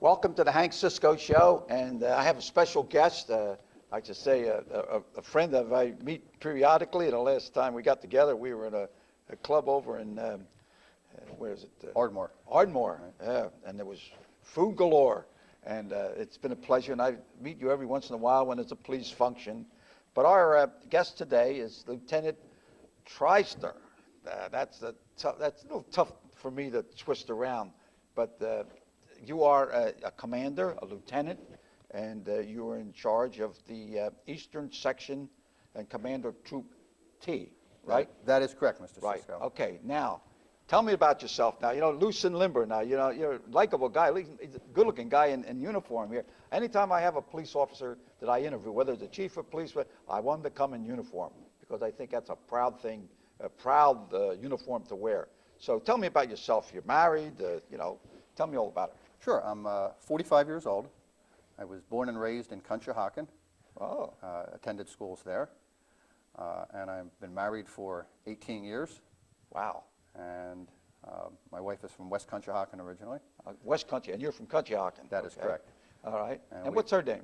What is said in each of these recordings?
Welcome to the Hank Cisco Show, and I have a special guest. I should say a friend that I meet periodically. The last time we got together, we were in a club over in where is it? Ardmore. Ardmore, yeah, and there was food galore, and it's been a pleasure. And I meet you every once in a while when there's a police function. But our guest today is Lieutenant Traister. That's a little tough for me to twist around, but you are a commander, a lieutenant, and you are in charge of the Eastern Section and Commander Troop T, right? That is correct, Mr. Right. Cisco. Okay. Now, tell me about yourself. Now, loose and limber. Now, you're a likable guy, he's a good-looking guy in uniform here. Anytime I have a police officer that I interview, whether it's a chief of police, I want him to come in uniform because I think that's a proud thing, a proud uniform to wear. So, tell me about yourself. You're married. Tell me all about it. Sure. I'm 45 years old. I was born and raised in Conshohocken. Oh. Attended schools there. And I've been married for 18 years. Wow. And my wife is from West Conshohocken originally. West Country, and you're from Conshohocken. That is correct. All right. And we- what's her name?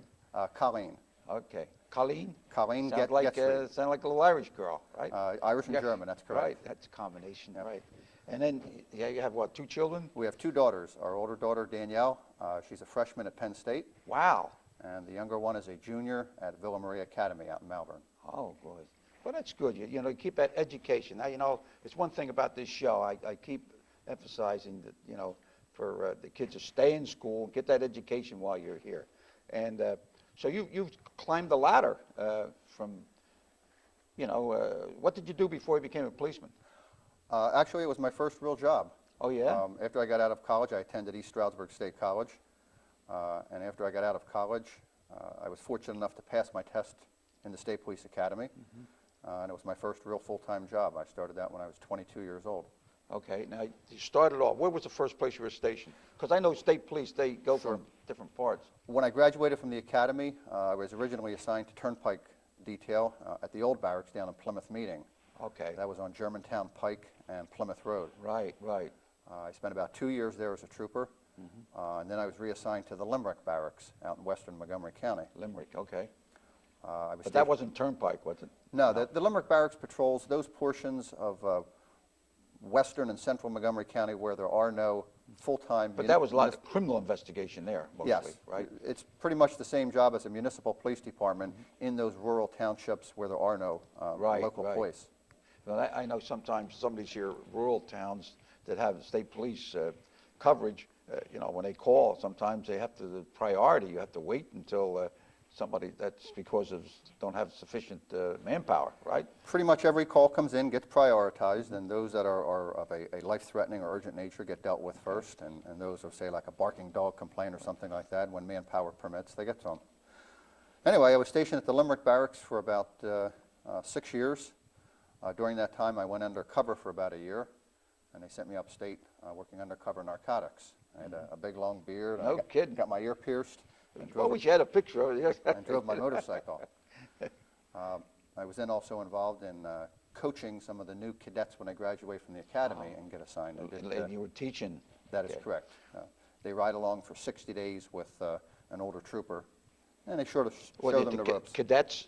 Colleen. Okay. Colleen? Colleen Sound like a little Irish girl, right? Irish and Yeah, German, that's correct. Right, that's a combination, right. And then, you have what, 2 children? We have 2 daughters. Our older daughter, Danielle, she's a freshman at Penn State. Wow. And the younger one is a junior at Villa Maria Academy out in Malvern. Oh, boy. Well, that's good. You keep that education. Now, it's one thing about this show. I keep emphasizing that, for the kids to stay in school, get that education while you're here. And so you've climbed the ladder from, what did you do before you became a policeman? Actually, it was my first real job. Oh, yeah? After I got out of college, I attended East Stroudsburg State College. And after I got out of college, I was fortunate enough to pass my test in the State Police Academy. And it was my first real full-time job. I started that when I was 22 years old. Okay. Now, you started off, where was the first place you were stationed? Because I know state police, they go from different parts. When I graduated from the academy, I was originally assigned to Turnpike Detail at the old barracks down in Plymouth Meeting. Okay. That was on Germantown Pike and Plymouth Road. Right. I spent about 2 years there as a trooper, and then I was reassigned to the Limerick Barracks out in western Montgomery County. Limerick, okay. But that wasn't Turnpike, was it? No, the Limerick Barracks patrols those portions of western and central Montgomery County where there are no full-time... But that was a lot of criminal investigation there, mostly, yes, right? It's pretty much the same job as a municipal police department in those rural townships where there are no local police. Well, I know sometimes some of these here rural towns that have state police coverage, when they call, sometimes they have to, the priority, you have to wait until somebody, that's because of don't have sufficient manpower, right? Pretty much every call comes in, gets prioritized, and those that are of a life-threatening or urgent nature get dealt with first, and those of, say, like a barking dog complaint or something like that, when manpower permits, they get to them. Anyway, I was stationed at the Limerick Barracks for about 6 years. During that time, I went undercover for about a year, and they sent me upstate working undercover narcotics. I had a big, long beard. No kidding. Got my ear pierced. I wish you had a picture of it. And drove my motorcycle. I was then also involved in coaching some of the new cadets when they graduate from the academy and get assigned. And you were teaching. That is correct. They ride along for 60 days with an older trooper, and they sort of show them the ropes. Cadets?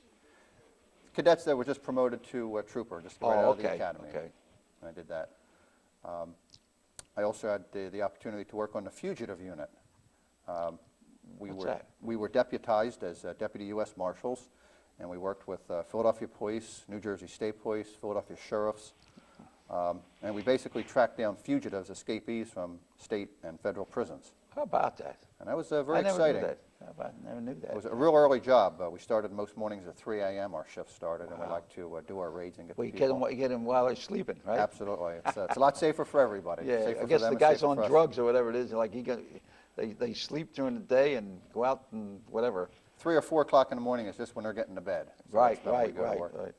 Cadets that were just promoted to trooper, just right out of the academy. Okay. And I did that. I also had the opportunity to work on the fugitive unit. We were deputized as deputy U.S. Marshals, and we worked with Philadelphia Police, New Jersey State Police, Philadelphia Sheriffs, and we basically tracked down fugitives, escapees from state and federal prisons. How about that? And that was very exciting. I never knew that. It was a real early job. We started most mornings at 3 a.m. Our shift started, and we like to do our raids and get the people. You get them while they're sleeping, right? Absolutely. It's a lot safer for everybody. Yeah, Safer I guess for them the and guys safer on for us. drugs or whatever it is, like they sleep during the day and go out and whatever. 3 or 4 o'clock in the morning is just when they're getting to bed. So Right. that's when we go to work.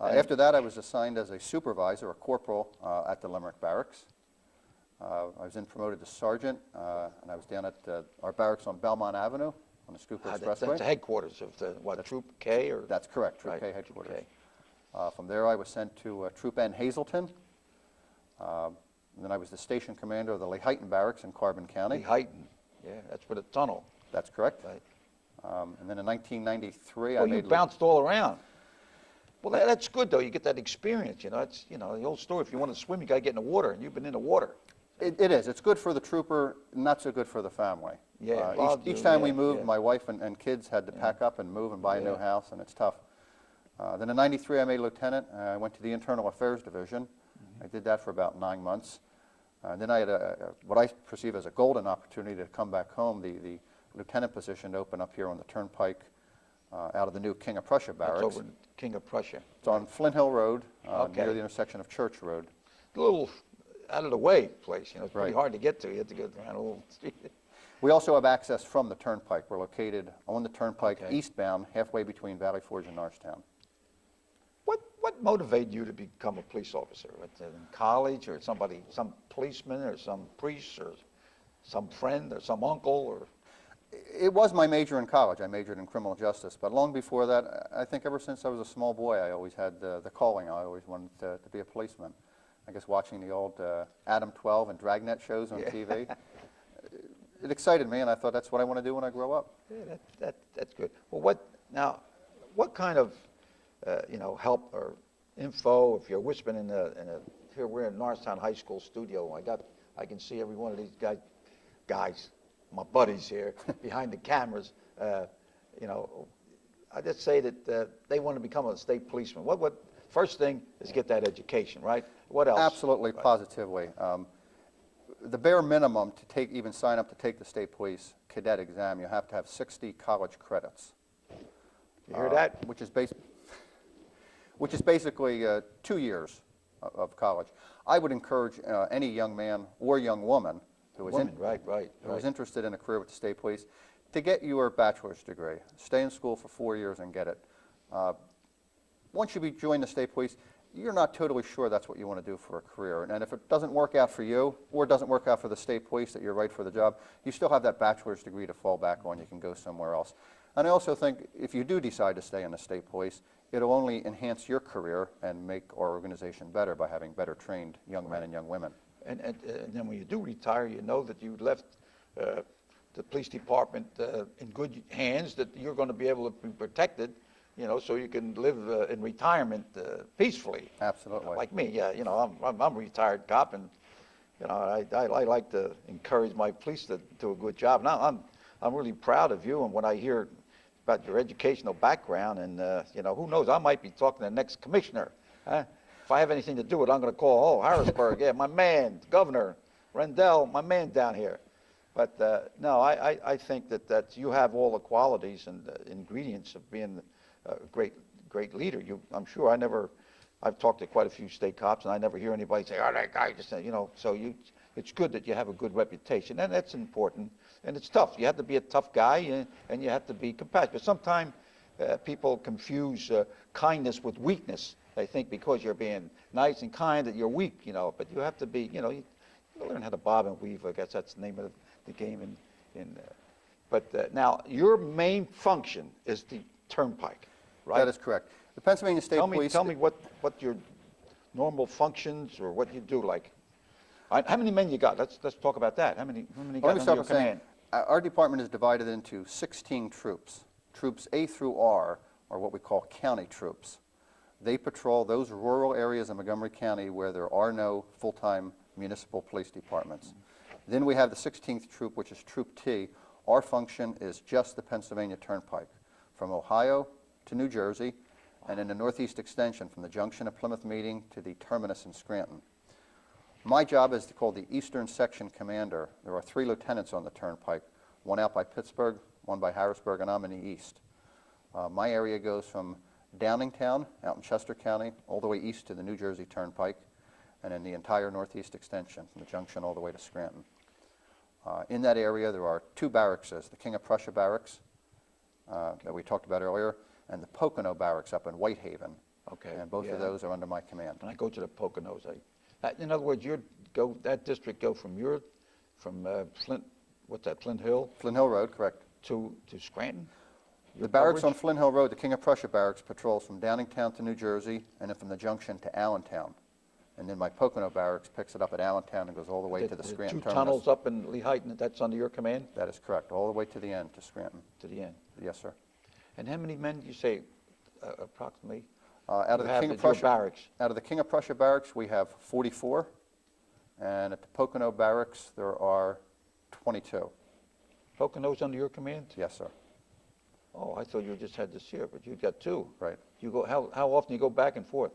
After that, I was assigned as a supervisor, a corporal, at the Limerick Barracks. I was then promoted to sergeant, and I was down at our barracks on Belmont Avenue on the Schuylkill Expressway. That's the headquarters of Troop K? Or That's correct, Troop K headquarters. From there, I was sent to Troop N Hazleton. And then I was the station commander of the Lehighton Barracks in Carbon County. Lehighton. Yeah, that's with a tunnel. That's correct. Right. And then in 1993, Well, I you made... bounced all around. Well, that's good, though. You get that experience, you know. It's, you know, the old story, if you want to swim, you got to get in the water, and you've been in the water. It is. It's good for the trooper, not so good for the family. Yeah, well, each time we yeah, moved, yeah. my wife and kids had to pack up and move and buy a new house, and it's tough. Then in 93, I made lieutenant. I went to the Internal Affairs Division. I did that for about 9 months. Then I had what I perceive as a golden opportunity to come back home, the lieutenant position to open up here on the Turnpike out of the new King of Prussia barracks. That's over in King of Prussia. It's on Flint Hill Road, Okay. near the intersection of Church Road. A little out of the way place, you know. It's pretty Right. hard to get to. You have to go down a little street. We also have access from the Turnpike. We're located on the Turnpike Okay. eastbound, halfway between Valley Forge and Norristown. What motivated you to become a police officer? In college, or some policeman, or some priest, or some friend, or some uncle, or? It was my major in college. I majored in criminal justice. But long before that, I think ever since I was a small boy, I always had the calling. I always wanted to be a policeman. I guess watching the old Adam 12 and Dragnet shows on TV, it excited me, and I thought that's what I want to do when I grow up. Yeah, that's good. Well, what kind of help or info, if you're whispering here we're in Norristown High School studio. I can see every one of these guys, my buddies here behind the cameras. I just say that they want to become a state policeman. What first thing is get that education, right? What else? Absolutely, Right. positively. The bare minimum to even sign up to take the state police cadet exam, you have to have 60 college credits. You hear that? Which is basically 2 years of college. I would encourage any young man or young woman who is who is interested in a career with the state police to get your bachelor's degree. Stay in school for 4 years and get it. Once you join the state police, you're not totally sure that's what you want to do for a career. And if it doesn't work out for you, or it doesn't work out for the state police that you're right for the job, you still have that bachelor's degree to fall back on. You can go somewhere else. And I also think if you do decide to stay in the state police, it'll only enhance your career and make our organization better by having better trained young men and young women. And then when you do retire, you know that you left the police department in good hands, that you're going to be able to be protected, so you can live in retirement peacefully. Absolutely. Like me, yeah, I'm a retired cop, and I like to encourage my police to do a good job. Now I'm really proud of you, and when I hear about your educational background, and who knows, I might be talking to the next commissioner. Huh? If I have anything to do with it, I'm going to call Harrisburg. Yeah, my man, Governor Rendell, my man down here. But no, I think that you have all the qualities and ingredients of being a great leader. I'm sure I've talked to quite a few state cops, and I never hear anybody say, "Oh, that guy just," So it's good that you have a good reputation, and that's important. And it's tough. You have to be a tough guy, and you have to be compassionate. But sometimes people confuse kindness with weakness. They think because you're being nice and kind that you're weak, But you have to be, you learn how to bob and weave. I guess that's the name of the game. But now your main function is the Turnpike, right? That is correct. The Pennsylvania State Police... Tell me what your normal functions or what you do like. How many men you got? Let's talk about that. How many Let got me under start your by saying, command? our department is divided into 16 troops. Troops A through R are what we call county troops. They patrol those rural areas in Montgomery County where there are no full-time municipal police departments. Then we have the 16th Troop, which is Troop T. Our function is just the Pennsylvania Turnpike, from Ohio to New Jersey, and in the Northeast Extension, from the junction of Plymouth Meeting to the terminus in Scranton. My job is called the Eastern Section Commander. There are 3 lieutenants on the Turnpike, one out by Pittsburgh, one by Harrisburg, and I'm in the east. My area goes from Downingtown, out in Chester County, all the way east to the New Jersey Turnpike, and in the entire Northeast Extension, from the junction all the way to Scranton. In that area, there are 2 barracks, the King of Prussia barracks that we talked about earlier, and the Pocono barracks up in Whitehaven. Okay. And both of those are under my command. When I go to the Poconos, in other words, that district go from Flint, what's that, Flint Hill? Flint Hill Road, correct. To Scranton? The barracks on Flint Hill Road, the King of Prussia barracks, patrols from Downingtown to New Jersey, and then from the junction to Allentown. and then my Pocono Barracks picks it up at Allentown and goes all the way to the Scranton two terminus. tunnels up in Lehighton, that's under your command, That is correct, all the way to the end, to Scranton. to the end? Yes, sir. And how many men, you say, approximately? Out of You the have King of at your Prussia barracks? Out of the King of Prussia Barracks, we have 44, and at the Pocono Barracks, there are 22. Pocono's under your command? Yes, sir. Oh, I thought you just had this here, but you got two. Right. You go, how often you go back and forth?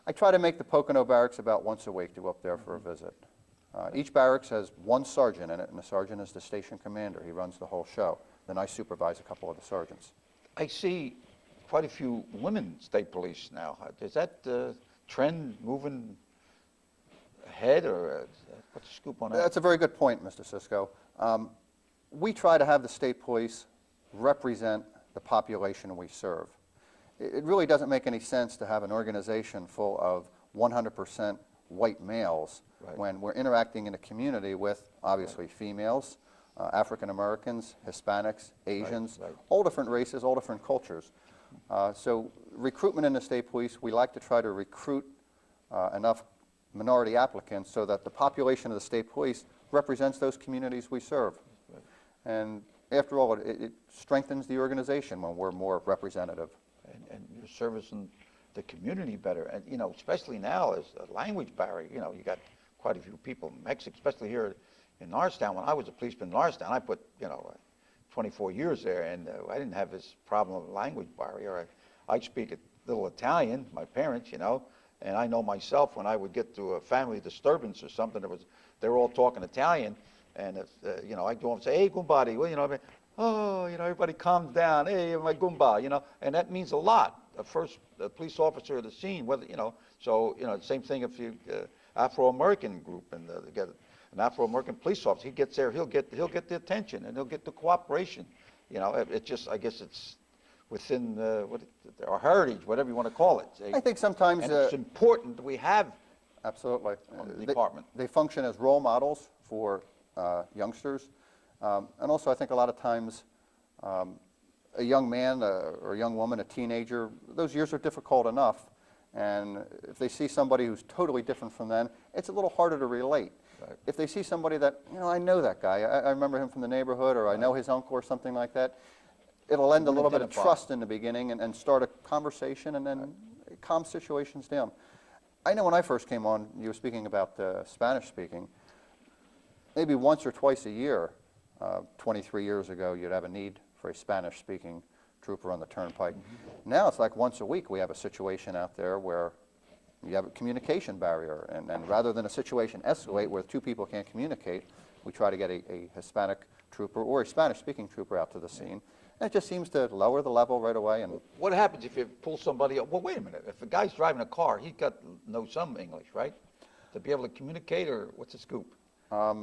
I try to make the Pocono Barracks about once a week to go up there for a visit. Each barracks has one sergeant in it, and the sergeant is the station commander. He runs the whole show. Then I supervise a couple of the sergeants. I see quite a few women state police now. Is that trend moving ahead, or what's the scoop on that? That's a very good point, Mr. Cisco. We try to have the state police represent the population we serve. It really doesn't make any sense to have an organization full of 100% white males Right. when we're interacting in a community with, obviously, females, African Americans, Hispanics, Asians, right. all different races, all different cultures. So recruitment in the state police, we like to try to recruit enough minority applicants so that the population of the state police represents those communities we serve. And after all, it strengthens the organization when we're more representative. And you're servicing the community better, and especially now as a language barrier. You got quite a few people in Mexico, especially here in Norristown. When I was a policeman in Norristown, I put 24 years there, and I didn't have this problem of language barrier. I speak a little Italian, my parents, and I know myself when I would get to a family disturbance or something, they were all talking Italian, and if I go and say, "Hey, Gumbadi," well, everybody calms down. "Hey, my Gumba," and that means a lot. The police officer of the scene, whether so same thing if you Afro-American group and they get an Afro-American police officer, he gets there, he'll get the attention and he'll get the cooperation. It just, I guess it's within our heritage, whatever you want to call it. I think sometimes and it's important that we have absolutely the department. They function as role models for youngsters, and also I think a lot of times a young man or a young woman, a teenager, those years are difficult enough, and if they see somebody who's totally different from them, it's a little harder to relate. Right. If they see somebody that, I know that guy, I remember him from the neighborhood, or I know his uncle or something like that, it'll lend a little bit of trust in the beginning and start a conversation and then calm situations down. I know when I first came on, you were speaking about Spanish speaking, maybe once or twice a year, 23 years ago, you'd have a need for a Spanish-speaking trooper on the turnpike. Mm-hmm. Now it's like once a week we have a situation out there where you have a communication barrier, and rather than a situation escalate where two people can't communicate, we try to get a Hispanic trooper or a Spanish-speaking trooper out to the scene. And it just seems to lower the level right away. And what happens if you pull somebody up? Well, wait a minute. If a guy's driving a car, he's got to know some English, right? To be able to communicate, or what's the scoop?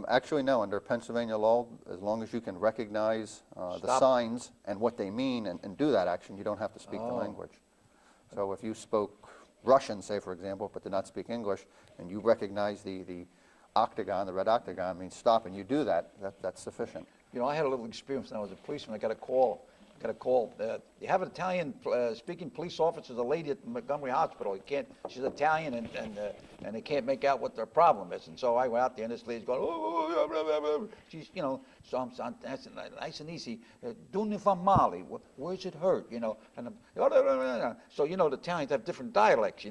Actually, no. Under Pennsylvania law, as long as you can recognize the signs and what they mean and do that action, you don't have to speak the language. So if you spoke Russian, say, for example, but did not speak English, and you recognize the octagon, the red octagon means stop, and you do that, that's sufficient. I had a little experience when I was a policeman. I got a call. You have an Italian speaking police officer, a lady at Montgomery Hospital. She's Italian, and they can't make out what their problem is. And so I went out there, and this lady's going, oh, she's, so I'm that's nice and easy. Dove fa male? Where's it hurt? And so the Italians have different dialects,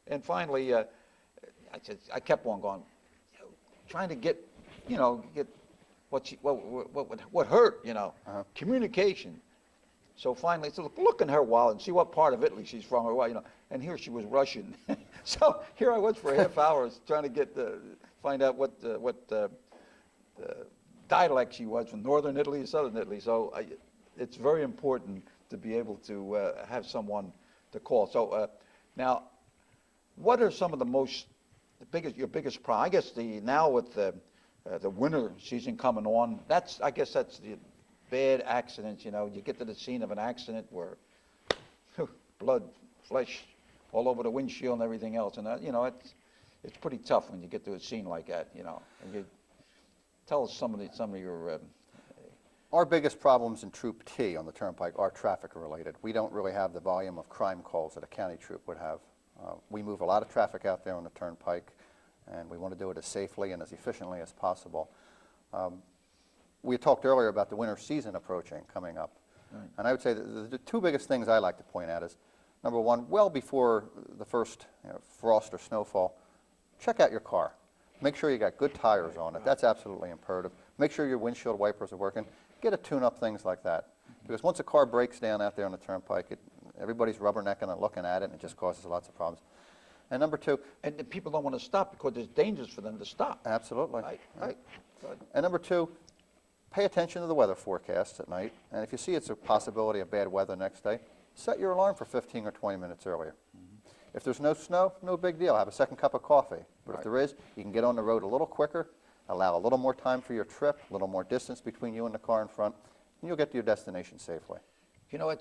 And finally, I kept on going, trying to get what hurt, communication. So finally, I said, look in her wallet and see what part of Italy she's from, or and here she was Russian. So here I was for a half hour trying to find out what dialect she was, from northern Italy to southern Italy. So it's very important to be able to have someone to call. So now, what are some of your biggest problem? I guess now with the winter season coming on, I guess that's the bad accidents. You get to the scene of an accident where blood, flesh, all over the windshield and everything else, and it's pretty tough when you get to a scene like that. And you tell us some of your. Our biggest problems in Troop T on the Turnpike are traffic related. We don't really have the volume of crime calls that a county troop would have. We move a lot of traffic out there on the Turnpike. and we want to do it as safely and as efficiently as possible. We talked earlier about the winter season approaching, coming up. Right. And I would say that the two biggest things I like to point out is, number one, well before the first frost or snowfall, check out your car. Make sure you got good tires on it. That's absolutely imperative. Make sure your windshield wipers are working. Get a tune-up, things like that. Because once a car breaks down out there on the turnpike, everybody's rubbernecking and looking at it, and it just causes lots of problems. And number two... And the people don't want to stop because it's dangerous for them to stop. Absolutely. Right. And number two, pay attention to the weather forecasts at night, and if you see it's a possibility of bad weather next day, set your alarm for 15 or 20 minutes earlier. If there's no snow, no big deal. Have a second cup of coffee. But if there is, you can get on the road a little quicker, allow a little more time for your trip, a little more distance between you and the car in front, and you'll get to your destination safely. You know,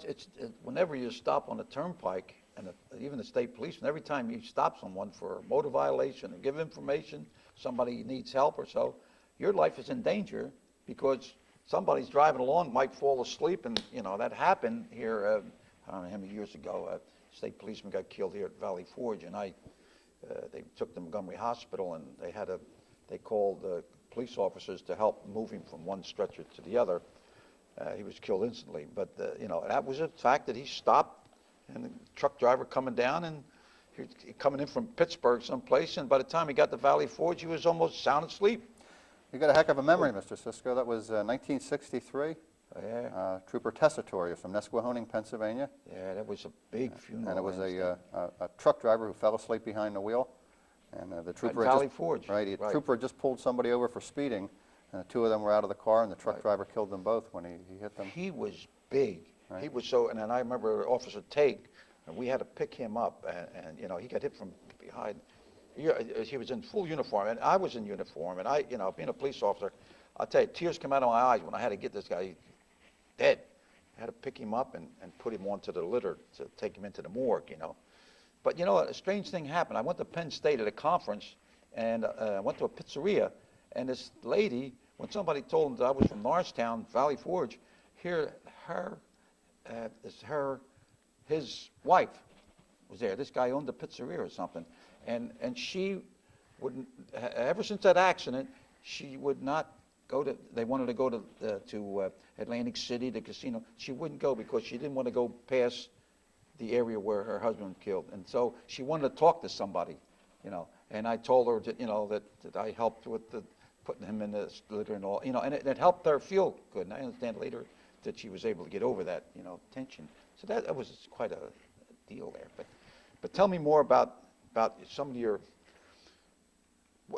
whenever you stop on the turnpike, and even the state policeman, every time you stop someone for a motor violation or give information, somebody needs help or so, your life is in danger because somebody's driving along, might fall asleep, and, you know, that happened here, I don't know how many years ago. State policeman got killed here at Valley Forge, and they took him to Montgomery Hospital, and they called police officers to help move him from one stretcher to the other. He was killed instantly, but you know, that was a fact that he stopped, and the truck driver coming down, and he coming in from Pittsburgh someplace, and by the time he got to Valley Forge, he was almost sound asleep. You got a heck of a memory, Mr. Cisco. That was 1963. Yeah. Trooper Tessitore from Nesquehoning, Pennsylvania. Yeah, that was a big funeral. And it was a truck driver who fell asleep behind the wheel. And the trooper At Valley Forge. Right, the trooper had just pulled somebody over for speeding, and the two of them were out of the car, and the truck driver killed them both when he hit them. He was big. Right. He was so, and then I remember Officer Tate, and we had to pick him up, and you know, he got hit from behind. He was in full uniform, and I was in uniform, and I, you know, being a police officer, I'll tell you, tears came out of my eyes when I had to get this guy dead. I had to pick him up and put him onto the litter to take him into the morgue, you know. But, you know, a strange thing happened. I went to Penn State at a conference, and I went to a pizzeria, and this lady, when somebody told them that I was from Norristown, Valley Forge, his wife was there. This guy owned a pizzeria or something. And she wouldn't, ever since that accident, she would not go to, they wanted to go to Atlantic City, the casino. She wouldn't go because she didn't want to go past the area where her husband was killed. And so she wanted to talk to somebody, you know. And I told her that, you know, that I helped with putting him in the litter and all, you know, and it helped her feel good. And I understand later that she was able to get over that, you know, tension. So that was quite a deal there. But tell me more about some of your.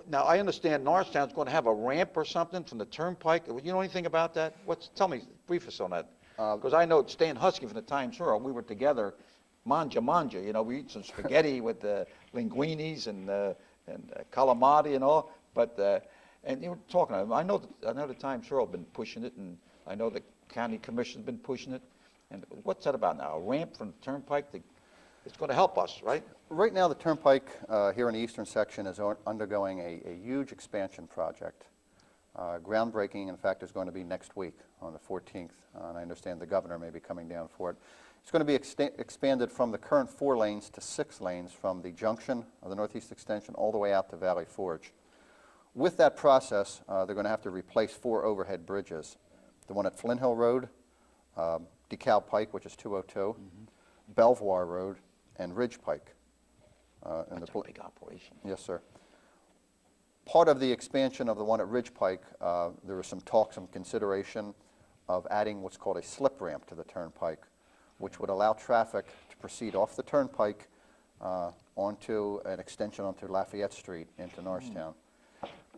Now, I understand Norristown's going to have a ramp or something from the turnpike. You know anything about that? Tell me, brief us on that. Because I know Stan Husky from the Times Herald, we were together, manja, you know, we eat some spaghetti with linguinis and calamari and all. But and you were talking. I know the Times Herald been pushing it, and I know the county commission's been pushing it. And what's that about now? A ramp from the turnpike? It's going to help us, right? Right now, the turnpike here in the eastern section is undergoing a huge expansion project. Groundbreaking, in fact, is going to be next week on the 14th, and I understand the governor may be coming down for it. It's going to be expanded from the current 4 lanes to 6 lanes from the junction of the Northeast Extension all the way out to Valley Forge. With that process, they're going to have to replace 4 overhead bridges. The one at Flint Hill Road, DeKalb Pike, which is 202, Belvoir Road, and Ridge Pike. That's a big operation. Yes, sir. Part of the expansion of the one at Ridge Pike, there was some talk, some consideration of adding what's called a slip ramp to the turnpike, which would allow traffic to proceed off the turnpike onto an extension onto Lafayette Street into Norristown.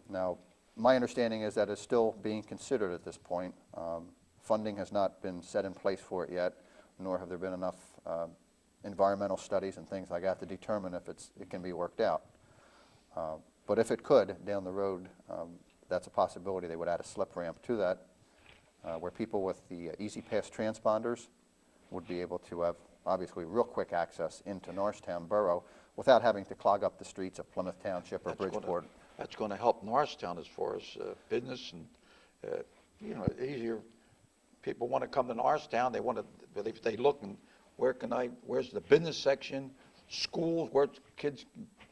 Now, my understanding is that it's still being considered at this point. Funding has not been set in place for it yet, nor have there been enough environmental studies and things like that to determine if it can be worked out. But if it could, down the road, that's a possibility. They would add a slip ramp to that, where people with the Easy Pass transponders would be able to have, obviously, real quick access into Norristown Borough without having to clog up the streets of Plymouth Township or Bridgeport. That's going to help Norristown as far as business and, you know, easier. People want to come to Norristown. They want to, if they look and where's the business section, schools,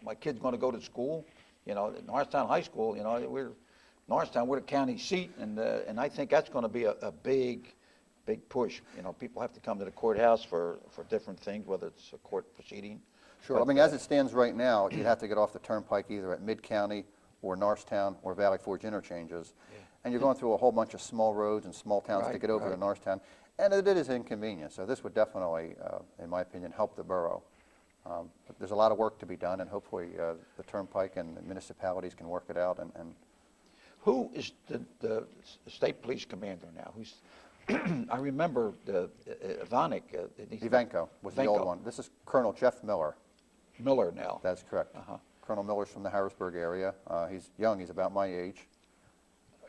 my kid's going to go to school, You know, Norristown High School, you know, Norristown, we're the county seat, and I think that's going to be a big push. You know, people have to come to the courthouse for different things, whether it's a court proceeding. Sure. I But, mean, as it stands right now, you'd have to get off the turnpike either at Mid-County or Norristown or Valley Forge interchanges. Yeah. And you're going through a whole bunch of small roads and small towns to Right, get over to right. Norristown. And it is inconvenient. So this would definitely, in my opinion, help the borough. But there's a lot of work to be done, and hopefully the turnpike and the municipalities can work it out. And Who is the state police commander now? Who's I remember Ivanek. Ivanko was the old Ivanko. one. This is Colonel Jeff Miller. Miller now. That's correct. Uh-huh. Colonel Miller's from the Harrisburg area. He's young. He's about my age.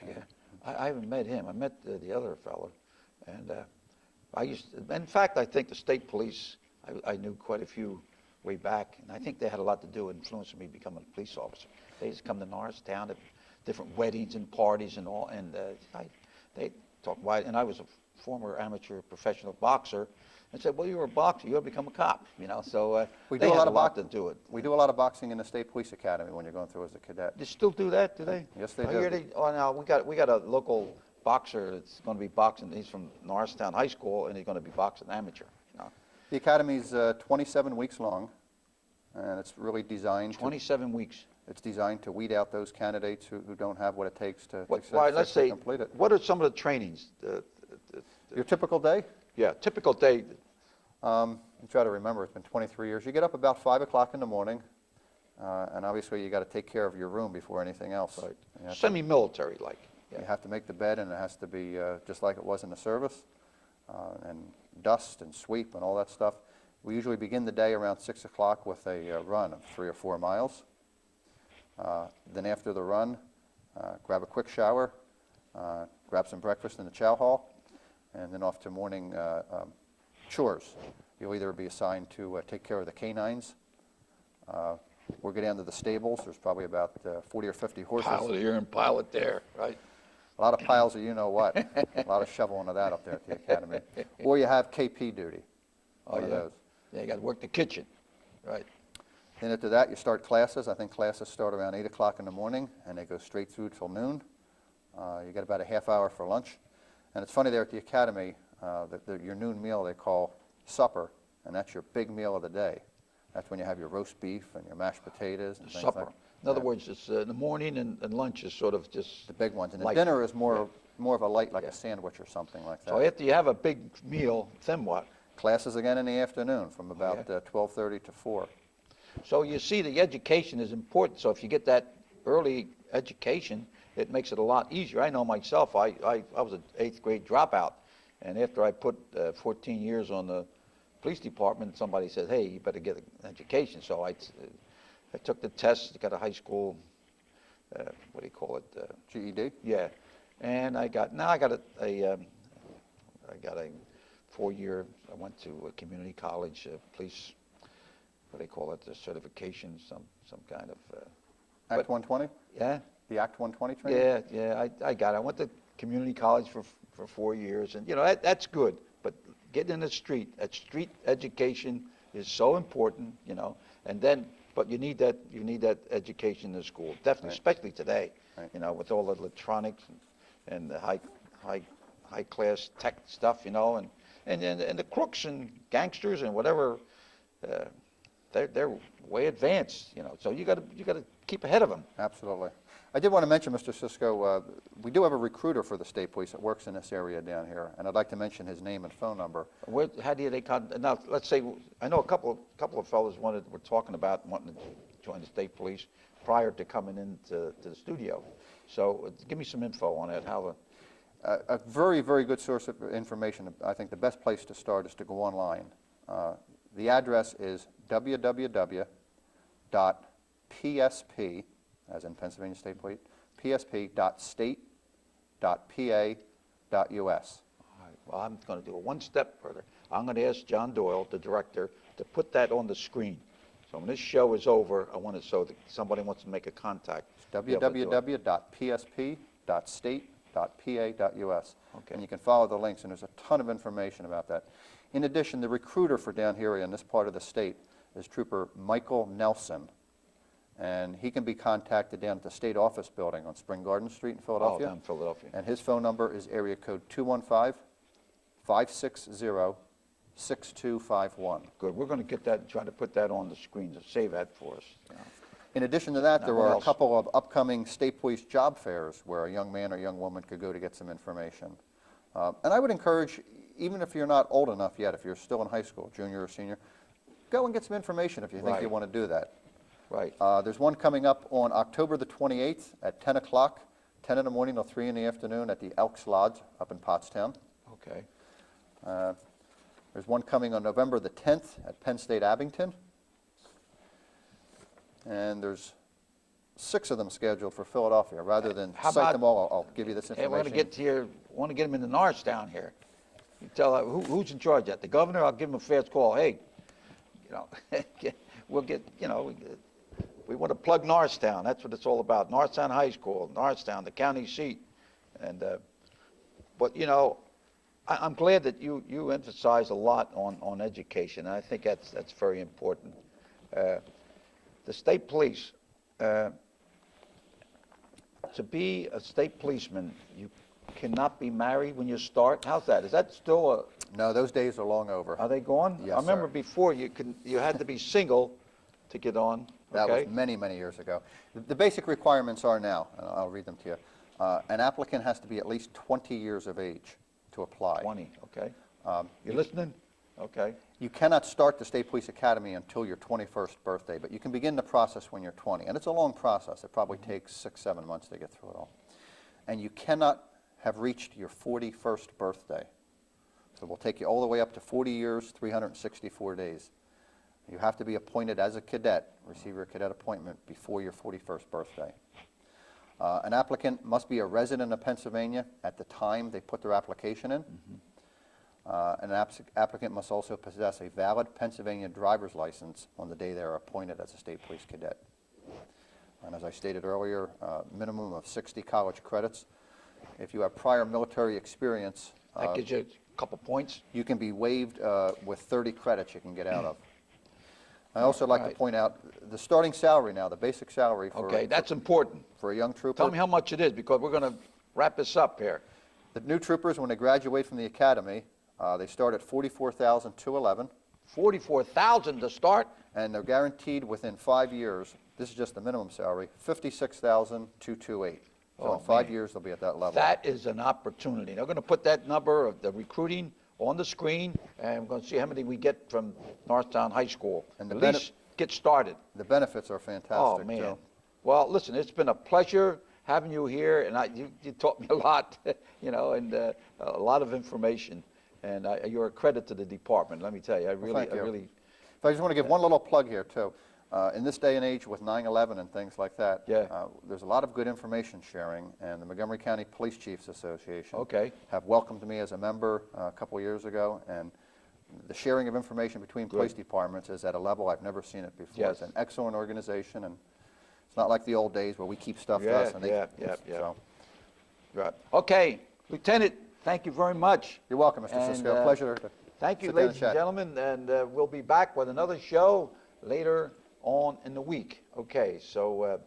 Yeah, I haven't met him. I met the other fellow, and in fact, I think the state police, I knew quite a few way back, and I think they had a lot to do with influencing me becoming a police officer. They used to come to Norristown at different weddings and parties and all, and they talked wide, and I was a former amateur professional boxer, and said, well, you were a boxer, you ought to become a cop, you know, so We they do a had lot a of lot to do it. We do a lot of boxing in the State Police Academy when you're going through as a cadet. They still do that, do they? Yes, they I hear do. now we got a local boxer that's going to be boxing. He's from Norristown High School, and he's going to be boxing amateur. You know, The academy's 27 weeks long, and it's really designed 27 weeks. It's designed to weed out those candidates who don't have what it takes to Let's successfully say, complete it. what are some of the trainings? Your typical day? Yeah, typical day. You try to remember, it's been 23 years. You get up about 5 o'clock in the morning, and obviously you got to take care of your room before anything else. Right. You have to- Semi-military like. You Yeah. have to make the bed, and it has to be just like it was in the service, and dust and sweep and all that stuff. We usually begin the day around 6 o'clock with a run of 3 or 4 miles. Then after the run, grab a quick shower, grab some breakfast in the chow hall, and then off to morning chores. You'll either be assigned to take care of the canines, or get down to the stables. There's probably about 40 or 50 horses. Pile it here and pile it there, right? A lot of piles of you-know-what. A lot of shoveling of that up there at the academy. Or you have KP duty, one of those. Yeah, you got to work the kitchen, right? Then after that, you start classes. I think classes start around 8 o'clock in the morning, and they go straight through till noon. You get about a half hour for lunch. And it's funny there at the academy, your noon meal they call supper, and that's your big meal of the day. That's when you have your roast beef and your mashed potatoes and things Supper. like In other that. words, it's the morning and lunch is sort of just The big ones. And the light. dinner is more of a light, like Yeah. a sandwich or something like that. So after you have a big meal, then what? Classes again in the afternoon from about 12:30 to 4. So you see, the education is important. So if you get that early education, it makes it a lot easier. I know myself, I was an 8th grade dropout, and after I put 14 years on the police department, somebody said, hey, you better get an education. So I took the test, got a high school, what do you call it? GED? Yeah, and I got a 4-year, I went to a community college, police, what do they call it, the certification, some kind of, Act 120? yeah? The Act 120 training? Yeah, I got it. I went to community college for 4 years, and, you know, that's good, but getting in the street, that street education is so important, you know, and then, but you need that education in the school, definitely, Right. especially today, Right. you know, with all the electronics and the high class tech stuff, you know, and the crooks and gangsters and whatever, they're way advanced, you know, so you got to keep ahead of them. Absolutely. I did want to mention, Mr. Cisco, we do have a recruiter for the state police that works in this area down here, and I'd like to mention his name and phone number. How do they contact? Now, let's say, I know a couple of fellows were talking about wanting to join the state police prior to coming into the studio. So give me some info on that, how A very, very good source of information. I think the best place to start is to go online. The address is www.psp, as in Pennsylvania State Police, psp.state.pa.us. All right, well, I'm going to do it one step further. I'm going to ask John Doyle, the director, to put that on the screen. So when this show is over, I want it so that somebody wants to make a contact. be able to do it. www.psp.state.pa.us. Okay. And you can follow the links, and there's a ton of information about that. In addition, the recruiter for down here in this part of the state is Trooper Michael Nelson. and he can be contacted down at the State Office Building on Spring Garden Street in Philadelphia. down in Philadelphia. And his phone number is area code 215-560-6251. Good. We're going to get that, try to put that on the screen to save that for us. You know. In addition to that, Now, there what are a else? couple of upcoming state police job fairs where a young man or young woman could go to get some information. And I would encourage, even if you're not old enough yet, if you're still in high school, junior or senior, go and get some information if you think you Right. want to do that. Right. There's one coming up on October the 28th at 10 o'clock, 10 in the morning till 3 in the afternoon at the Elks Lodge up in Pottstown. Okay. There's one coming on November the 10th at Penn State Abington. And there's 6 of them scheduled for Philadelphia. Rather than How cite about- them all, I'll give you this Hey, information. we're going to get to your, want to get them in the NARS down here. You tell who's in charge of that? The governor? I'll give him a fast call. Hey, you know, we'll get, you know, we want to plug Norristown. That's what it's all about. Norristown High School, Norristown, the county seat. And, but, you know, I'm glad that you emphasize a lot on education. And I think that's very important. The state police, to be a state policeman, you cannot be married when you start. How's that? Is that still No, those days are long over. are they gone? Yes, I remember sir. before you had to be single to get on. That Okay? was many, many years ago. The basic requirements are now, and I'll read them to you. An applicant has to be at least 20 years of age to apply. 20, okay. You listening? Okay. You cannot start the State Police Academy until your 21st birthday, but you can begin the process when you're 20. And it's a long process. It probably takes 6, 7 months to get through it all. And you cannot have reached your 41st birthday. So we'll take you all the way up to 40 years, 364 days. You have to be appointed as a cadet, receive your cadet appointment before your 41st birthday. An applicant must be a resident of Pennsylvania at the time they put their application in. An applicant must also possess a valid Pennsylvania driver's license on the day they are appointed as a state police cadet. And as I stated earlier, minimum of 60 college credits. If you have prior military experience, That gives you a couple points. you can be waived with 30 credits you can get out of. I also like to Right. point out the starting salary now, the basic salary Okay, that's important. for a young trooper. Tell me how much it is, because we're going to wrap this up here. The new troopers, when they graduate from the academy, they start at $44,211, 44,000 to start. and they're guaranteed within 5 years, this is just the minimum salary, $56,228. So Oh, in 5 man. years, they'll be at that level. That is an opportunity. They're going to put that number of the recruiting on the screen, and we're going to see how many we get from Norristown High School. And the At least get started. The benefits are fantastic, Oh, man. Joe. Well, listen, it's been a pleasure having you here, and you taught me a lot, you know, and a lot of information. And you're a credit to the department, let me tell you. I thank you. really, So I just want to give one little plug here, too. In this day and age with 9/11 and things like that, Yeah. There's a lot of good information sharing, and the Montgomery County Police Chiefs Association Okay. have welcomed me as a member a couple years ago, and the sharing of information between police departments is at a level I've never seen it before. Yes. It's an excellent organization, and it's not like the old days where we keep stuff to us. And they, yeah. So, Right. Okay, Lieutenant, thank you very much. you're welcome, Mr. And, Cisco. Pleasure to Thank you, sit down ladies and chat. gentlemen, and we'll be back with another show later on in the week. Okay, so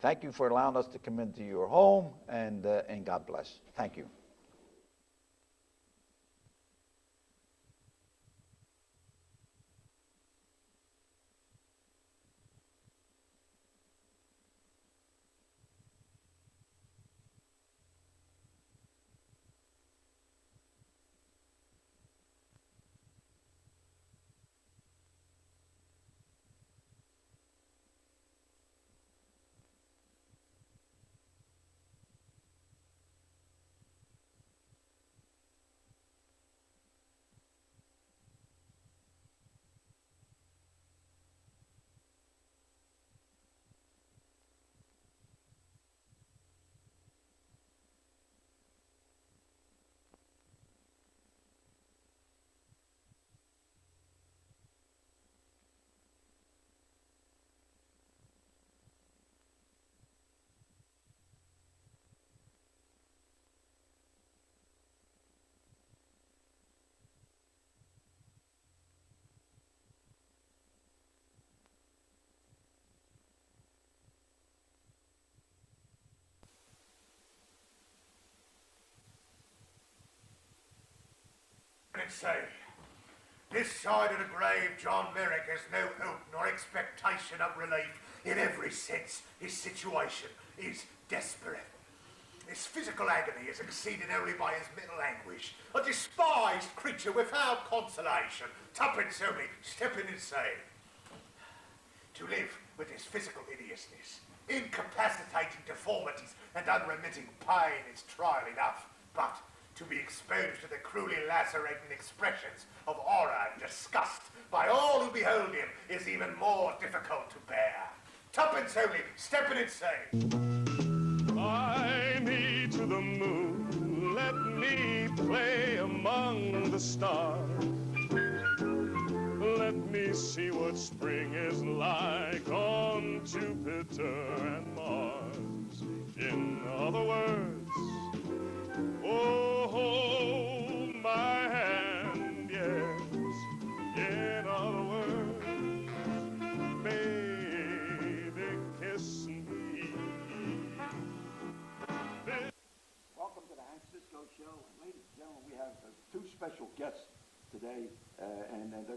thank you for allowing us to come into your home, and God bless. Thank you. and say, this side of the grave, John Merrick has no hope nor expectation of relief. In every sense, his situation is desperate. His physical agony is exceeded only by his mental anguish. A despised creature without consolation. Tuppence only, stepping insane. To live with his physical hideousness, incapacitating deformities and unremitting pain is trial enough, but to be exposed to the cruelly lacerating expressions of horror and disgust by all who behold him is even more difficult to bear. Tuppence only, stepping insane. Fly me to the moon, let me play among the stars. Let me see what spring is like on Jupiter and Mars. In other words, oh, hold my hand, yes. In other words, baby, kiss me. Welcome to the Hank Cisco Show. And ladies and gentlemen, we have two special guests today, and they're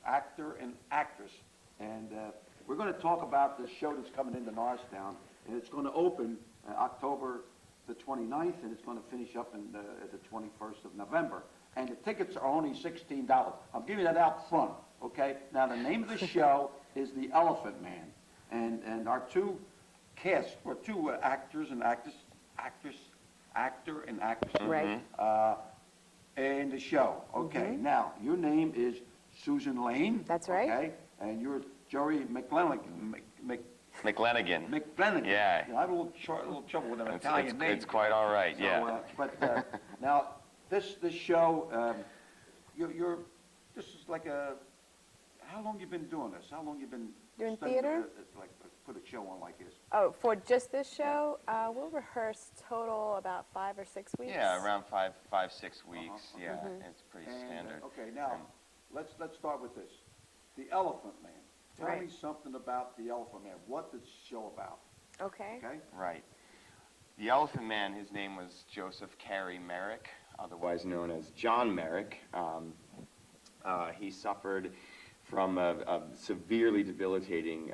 actor and actress. And we're going to talk about this show that's coming into Norristown, and it's going to open October the 29th, and it's going to finish up in the 21st of November. And the tickets are only $16. I'm giving that out front, okay? Now, the name of the show is The Elephant Man, and our two cast, or two actors and actor and actress, Right. In the show. Okay, now, your name is Susan Lane. That's right. Okay, and you're Joey McLennigan. McLennigan. McLennigan. Yeah. I have a little trouble with an Italian name. It's quite all right, So, yeah. but now, this show, this is like how long you been doing this? How long you been Doing studying theater? like put a show on like this? Oh, for just this show, we'll rehearse total about 5 or 6 weeks. Yeah, around 6 weeks. Yeah, it's pretty And, standard. okay, now, let's start with this. The Elephant Man. Tell Right. me something about the Elephant Man. What is the show about? Okay. Okay? Right. The Elephant Man, his name was Joseph Carey Merrick, otherwise known as John Merrick. He suffered from a severely debilitating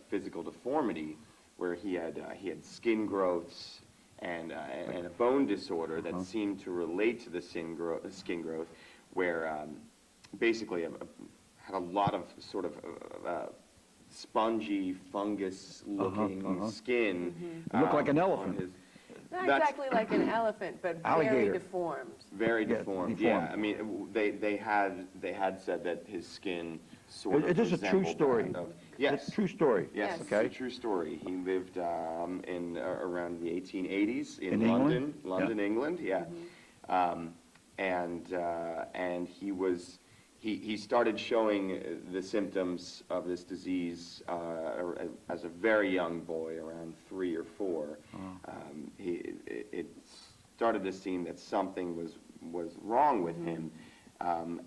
physical deformity where he had skin growths and a bone disorder that seemed to relate to the skin growth, where basically had a lot of sort of spongy fungus-looking skin. It looked like an on elephant. his- Not That's- exactly like an elephant, but Alligator. very deformed. Very Yeah, deformed. deformed. Yeah, I mean, they had said that his skin sort of Is this a true resembled story? that of- Yes. True story. Yes, Yes. it's a true story. He lived in around the 1880s in In London, England? Yeah. England. Yeah, and he started showing the symptoms of this disease as a very young boy, around 3 or 4. It started to seem that something was wrong with him.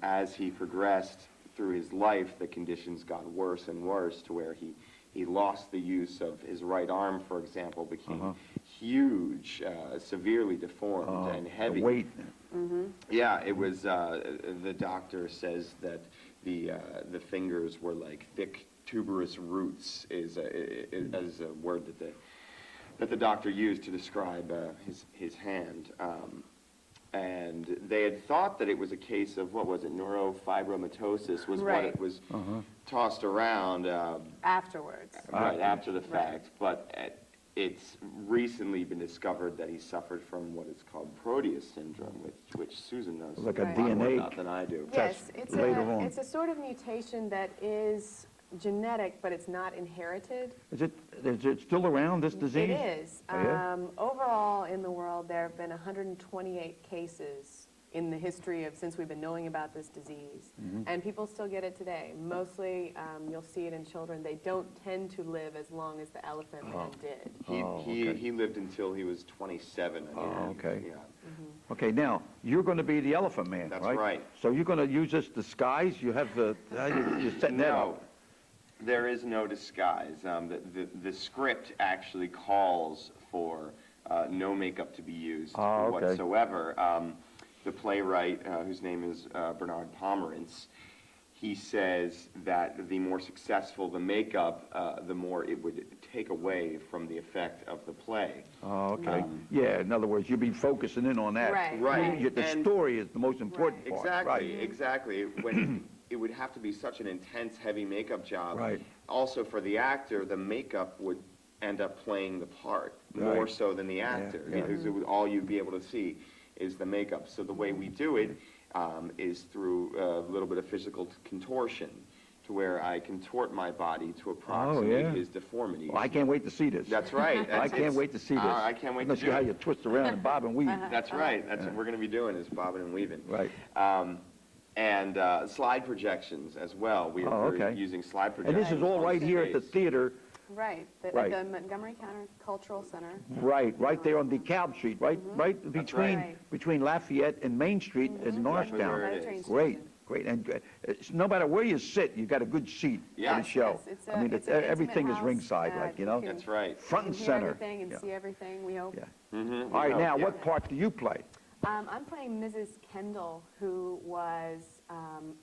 As he progressed through his life, the conditions got worse and worse to where he lost the use of his right arm, for example, became huge, severely deformed and heavy. The weight. Yeah, it was, the doctor says that the fingers were like thick tuberous roots is a word that the doctor used to describe his hand. And they had thought that it was a case of, what was it, neurofibromatosis was what Right. it was tossed around Afterwards. right after the fact. But it's recently been discovered that he suffered from what is called Proteus syndrome, which Susan knows Like a Right. a lot more DNA about than I do. Yes, it's later on. it's a sort of mutation that is genetic, but it's not inherited. Is it still around, this disease? It is. Oh, yeah? Overall, in the world, there have been 128 cases in the history of since we've been knowing about this disease, and people still get it today. Mostly, you'll see it in children. They don't tend to live as long as the elephant man did. He lived until he was 27. I believe. okay. Yeah. Okay, now, you're going to be the Elephant Man, That's right? right. So you're going to use this disguise? You have you're setting that No, up? there is no disguise. The script actually calls for no makeup to be used Oh, okay. whatsoever. the playwright, whose name is Bernard Pomerantz, he says that the more successful the makeup, the more it would take away from the effect of the play. Oh, okay. Yeah, in other words, you'd be focusing in on that. Right, Right. The And- story is the most important Right. part. Exactly, Right. exactly. When it would have to be such an intense, heavy makeup job. Right. Also, for the actor, the makeup would end up playing the part more Right. so than the actor, yeah. because all you'd be able to see is the makeup. So the way we do it is through a little bit of physical contortion, to where I contort my body to approximate yeah. his deformities. Well, I can't wait to see this. That's right. I can't wait to see this. I can't wait I'm gonna to see do how it. you twist around and bob and weave. That's right. That's what we're going to be doing, is bobbing and weaving. Right. And slide projections as well. We're okay. using slide And projections. this is all on right here at the stage. theater, Right, Right. at the Montgomery County Cultural Center. right there on DeKalb Street, right between right. between Lafayette and Main Street in where Norristown. it Train is. Great, station. great. And no matter where you sit, you got a good seat for Yes, the show. Yes, it's I mean, it's it's, an everything intimate is house. ringside, like, you know? can- That's right. Front you and can center. hear everything and Yeah. see everything, we hope. Yeah. Mhm. All right, now, Yeah. what part do you play? I'm playing Mrs. Kendall, who was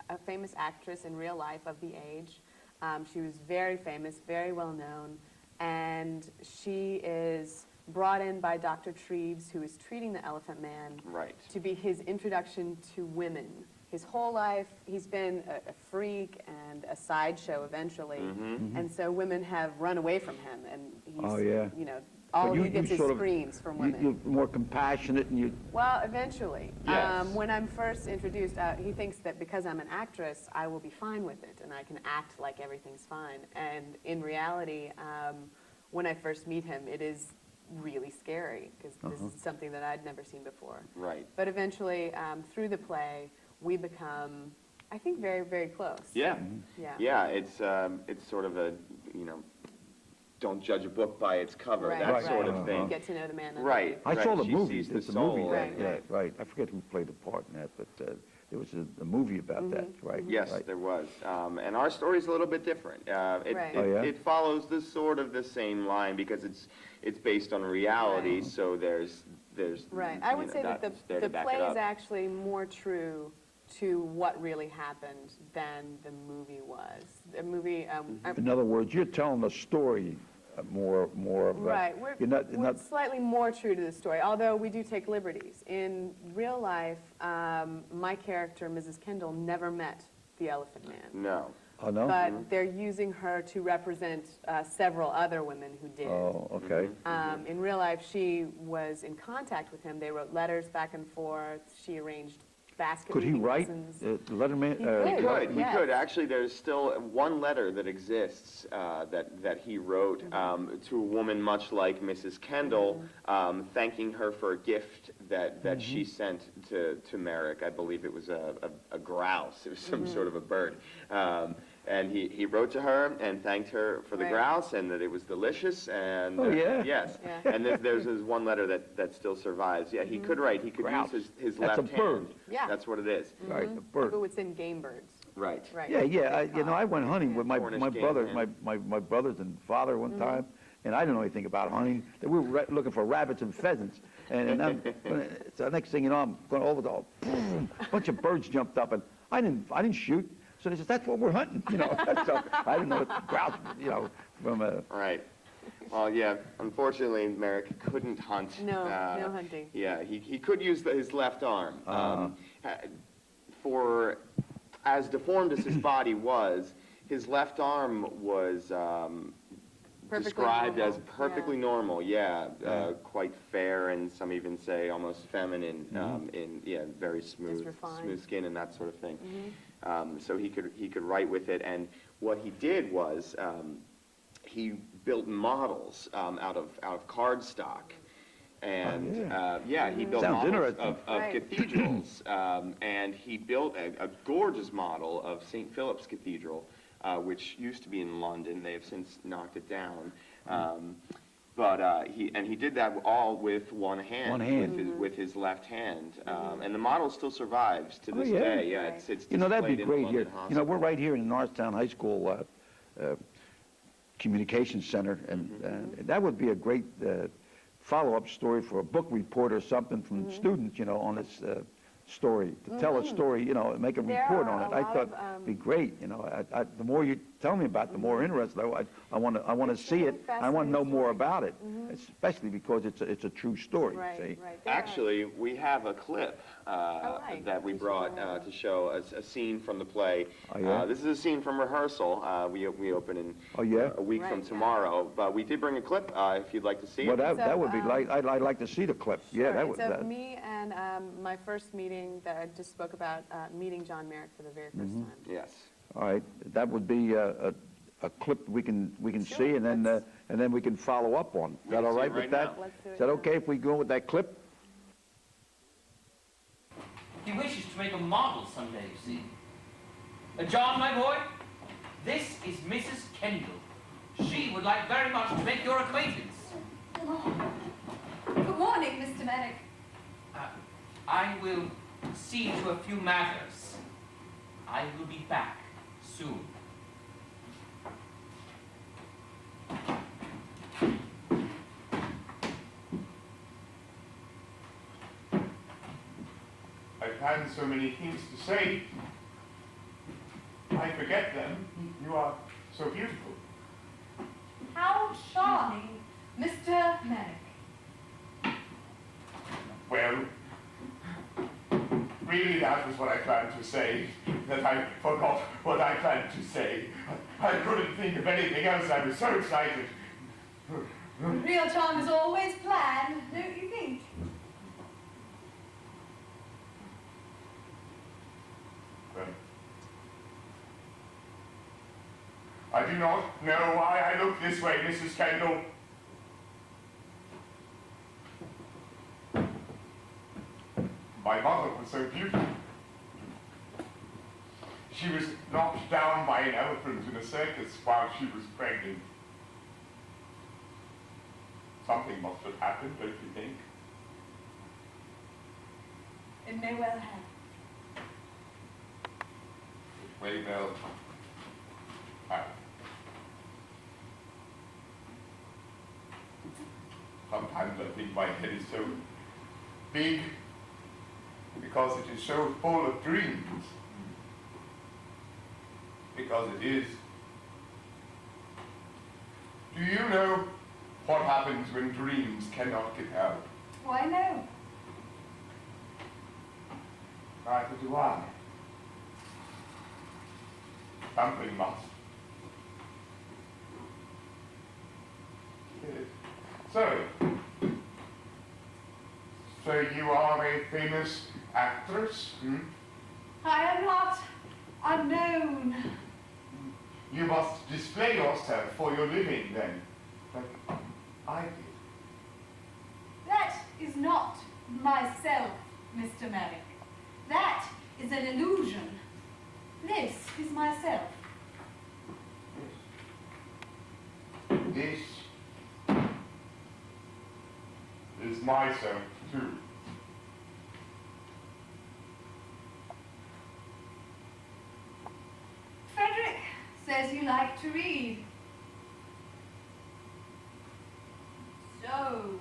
a famous actress in real life of the age. She was very famous, very well known, and she is brought in by Dr. Treves, who is treating the Elephant Man, Right. to be his introduction to women. His whole life, he's been a freak and a sideshow eventually, and so women have run away from him, and he's, Oh, yeah. you know, all you- he gets you is sort of- screams from You- women. You're more compassionate and you, Well, eventually. Yes. When I'm first introduced, he thinks that because I'm an actress, I will be fine with it, and I can act like everything's fine. And in reality, when I first meet him, it is really scary, because this is something that I'd never seen before. Right. But eventually, through the play, we become, I think, very, very close. Yeah. Yeah. Yeah. It's sort of a, you know, don't judge a book by its cover, Right, that right. sort of You thing. get to know the man. Right. I saw the She movie, sees the it's a movie, soul. that- Right, yeah, right. right. I forget who played the part in that, but there was a movie about that, right? Yes, right. there was. And our story's a little bit different. Right. Oh, yeah? It follows the sort of the same line, because it's based on reality, Right. so there's Right. you I would know, say that that's there the to back play it is up. actually more true to what really happened than the movie was. The movie, In other words, you're telling a story more of a... right, You're not, we're slightly more true to the story, although we do take liberties. In real life, my character, Mrs. Kendall, never met the Elephant Man. No. oh, no? But they're using her to represent several other women who did. Oh, okay. In real life, she was in contact with him. They wrote letters back and forth. She arranged basket Could he weaving write, lessons. Letterman? He could. He could. He Yes. could. Actually, there's still one letter that exists that he wrote to a woman much like Mrs. Kendall, thanking her for a gift that she sent to Merrick. I believe it was a grouse. It was some sort of a bird. And he wrote to her and thanked her for the Right. grouse, and that it was delicious. And Oh, yeah? yes. Yeah. And there's this one letter that still survives. Yeah, he could write. He could Grouse. use his That's a left bird. hand. Yeah. That's what it is. Right, the People bird. would send game birds. Right. Right. Yeah, I went hunting with my Cornish brothers, game, my brothers and father one time, and I didn't know anything about hunting. We were looking for rabbits and pheasants, and so the next thing you know, I'm going over the, boom, a bunch of birds jumped up, and I didn't shoot. So they said, that's what we're hunting, you know. So I didn't know what the grouse, you know, from a... Right. Well, yeah, unfortunately, Merrick couldn't hunt. No, no hunting. Yeah, he could use his left arm. For as deformed as his body was, his left arm was Perfectly described normal. as perfectly normal, quite fair, and some even say almost feminine, in very smooth refined. skin and that sort of thing. So he could write with it, and what he did was he built models out of cardstock. And he built Sounds models interesting. of Right. cathedrals, and he built a gorgeous model of St. Philip's Cathedral, which used to be in London. They have since knocked it down. But he did that all with one hand. One hand. With his left hand, and the model still survives to this yeah? day. Yeah, it's You know, that'd be displayed in great London here. You know, Hospital. we're right here in Norristown High School Communications Center, and that would be a great follow-up story for a book report or something from students, you know, on this story, to tell a story, you know, and make a There report are on it. a I lot thought of, it'd be great, you know. The more you tell me about it, the more interested I want to It's see really it. I want to know fascinating more story. about it, especially because it's a true story, Right, see? right. There are- Actually, we have a clip right. that we We should brought go over. to show a scene from the play. Oh, yeah? This is a scene from rehearsal. We open in Oh, yeah? a week from Right, yeah. tomorrow, but we did bring a clip if you'd like to see Well, it. that would be So, like, I'd like to see the clip. Yeah, Sure. that would, So that, me and my first meeting that I just spoke about, meeting John Merrick for the very first time. Yes. all right. That would be a clip we can Sure, see, and let's- then we can follow up on. Is We that can all see it right with right that? now. Let's do it Is that now. okay if we go with that clip? He wishes to make a model someday, you see. John, my boy, this is Mrs. Kendall. She would like very much to make your acquaintance. Good morning, Mr. Merrick. I will see to a few matters. I will be back soon. I've had so many things to say. I forget them. You are so beautiful. How charming, Mr. Merrick. Well, really that was what I planned to say, that I forgot what I planned to say. I couldn't think of anything else, I was so excited. Real charm is always planned, don't you think? Well, I do not know why I look this way, Mrs. Kendall. My mother was so beautiful. She was knocked down by an elephant in a circus while she was pregnant. Something must have happened, don't you think? It may well have. Very well. Sometimes I think my head is so big because it is so full of dreams. Because it is. Do you know what happens when dreams cannot get out? Why no? Neither do I. Something must. Yes. So you are a famous actress? Hmm? I am not unknown. You must display yourself for your living then, like I did. That is not myself, Mr. Merrick. That is an illusion. This is myself. This is myself too. Frederick says you like to read. So,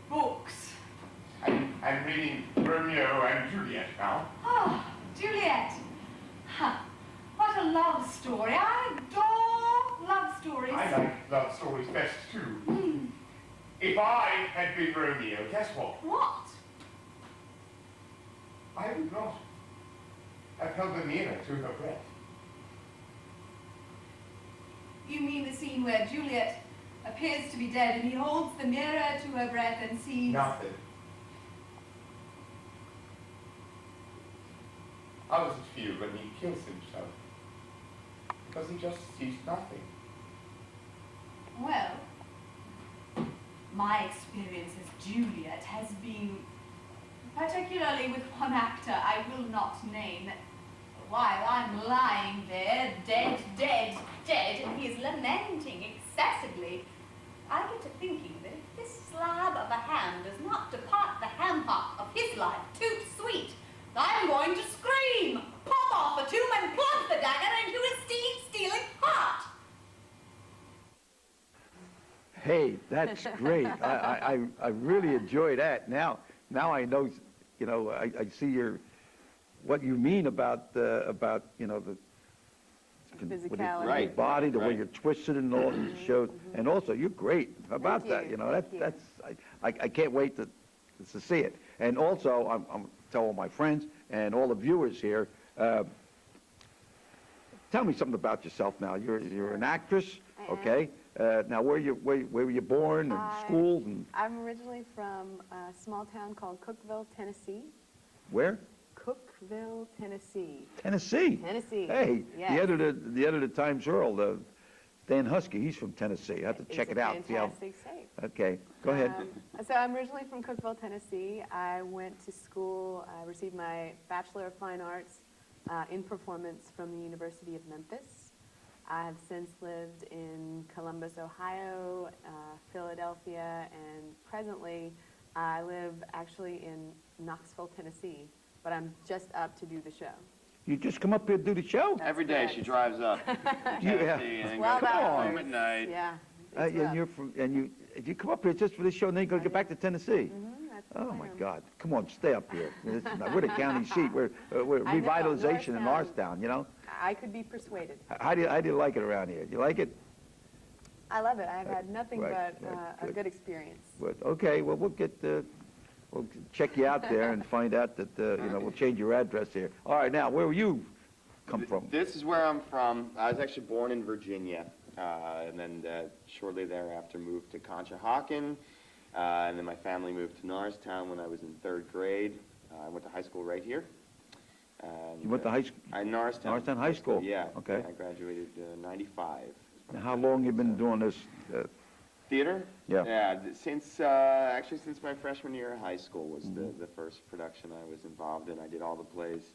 books. I'm reading Romeo and Juliet now. Oh, Juliet. Huh. What a love story. I adore love stories. I like love stories best too. If I had been Romeo, guess what? What? I would not have held the mirror to her breast. You mean the scene where Juliet appears to be dead and he holds the mirror to her breath and sees... Nothing. How does it feel when he kills himself? Because he just sees nothing. Well, my experience as Juliet has been, particularly with one actor I will not name, while I'm lying there, dead, dead, dead, and he is lamenting excessively, I get to thinking that if this slab of a ham does not depart the ham hock of his life too sweet, I'm going to scream, pop off a tomb and plunge the dagger into his stealing heart. Hey, that's great. I really enjoy that. Now I know you know, I see what you mean about, you know, the Physicality. Right. your body, the way Right. you're twisted and all, and shows, and also you're great about that. you, You know, thank you. I can't wait to see it. And also, I'm tell all my friends and all the viewers here. Tell me something about yourself now. You're an actress, I am. okay? Now, where were you born and schooled and I'm originally from a small town called Cookeville, Tennessee. where? Cookeville, Tennessee. Tennessee. Tennessee. Hey, Yes. the editor of Times Herald, Dan Husky, he's from Tennessee. I have to check It's it a out. See how. fantastic state. Okay, go ahead. So I'm originally from Cookeville, Tennessee. I went to school, I received my Bachelor of Fine Arts in Performance from the University of Memphis. I have since lived in Columbus, Ohio, Philadelphia, and presently I live actually in Knoxville, Tennessee, but I'm just up to do the show. You just come up here to do the show? Every day she drives up. Yeah. Tennessee, and then 12 goes hours. home at night. Yeah. And you come up here just for this show, and then you go get back to Tennessee. That's the Oh my plan. God! Come on, stay up here. We're the county seat. We're I know, revitalization in Norristown. Norristown. You know. I could be persuaded. How do you like it around here? You like it? I love it. I've had nothing Right, but right, a good. good experience. But, okay. Well, we'll check you out there and find out that we'll change your address here. All right. Now, where you come from? This is where I'm from. I was actually born in Virginia, and then shortly thereafter moved to Conshohocken, and then my family moved to Norristown when I was in 3rd grade. I went to high school right here. And, You went to high school? Norristown. Norristown High School? Yeah. Okay. I graduated 95. Now, how long you been doing this? Theater? Yeah. Yeah, since my freshman year of high school was the first production I was involved in. I did all the plays.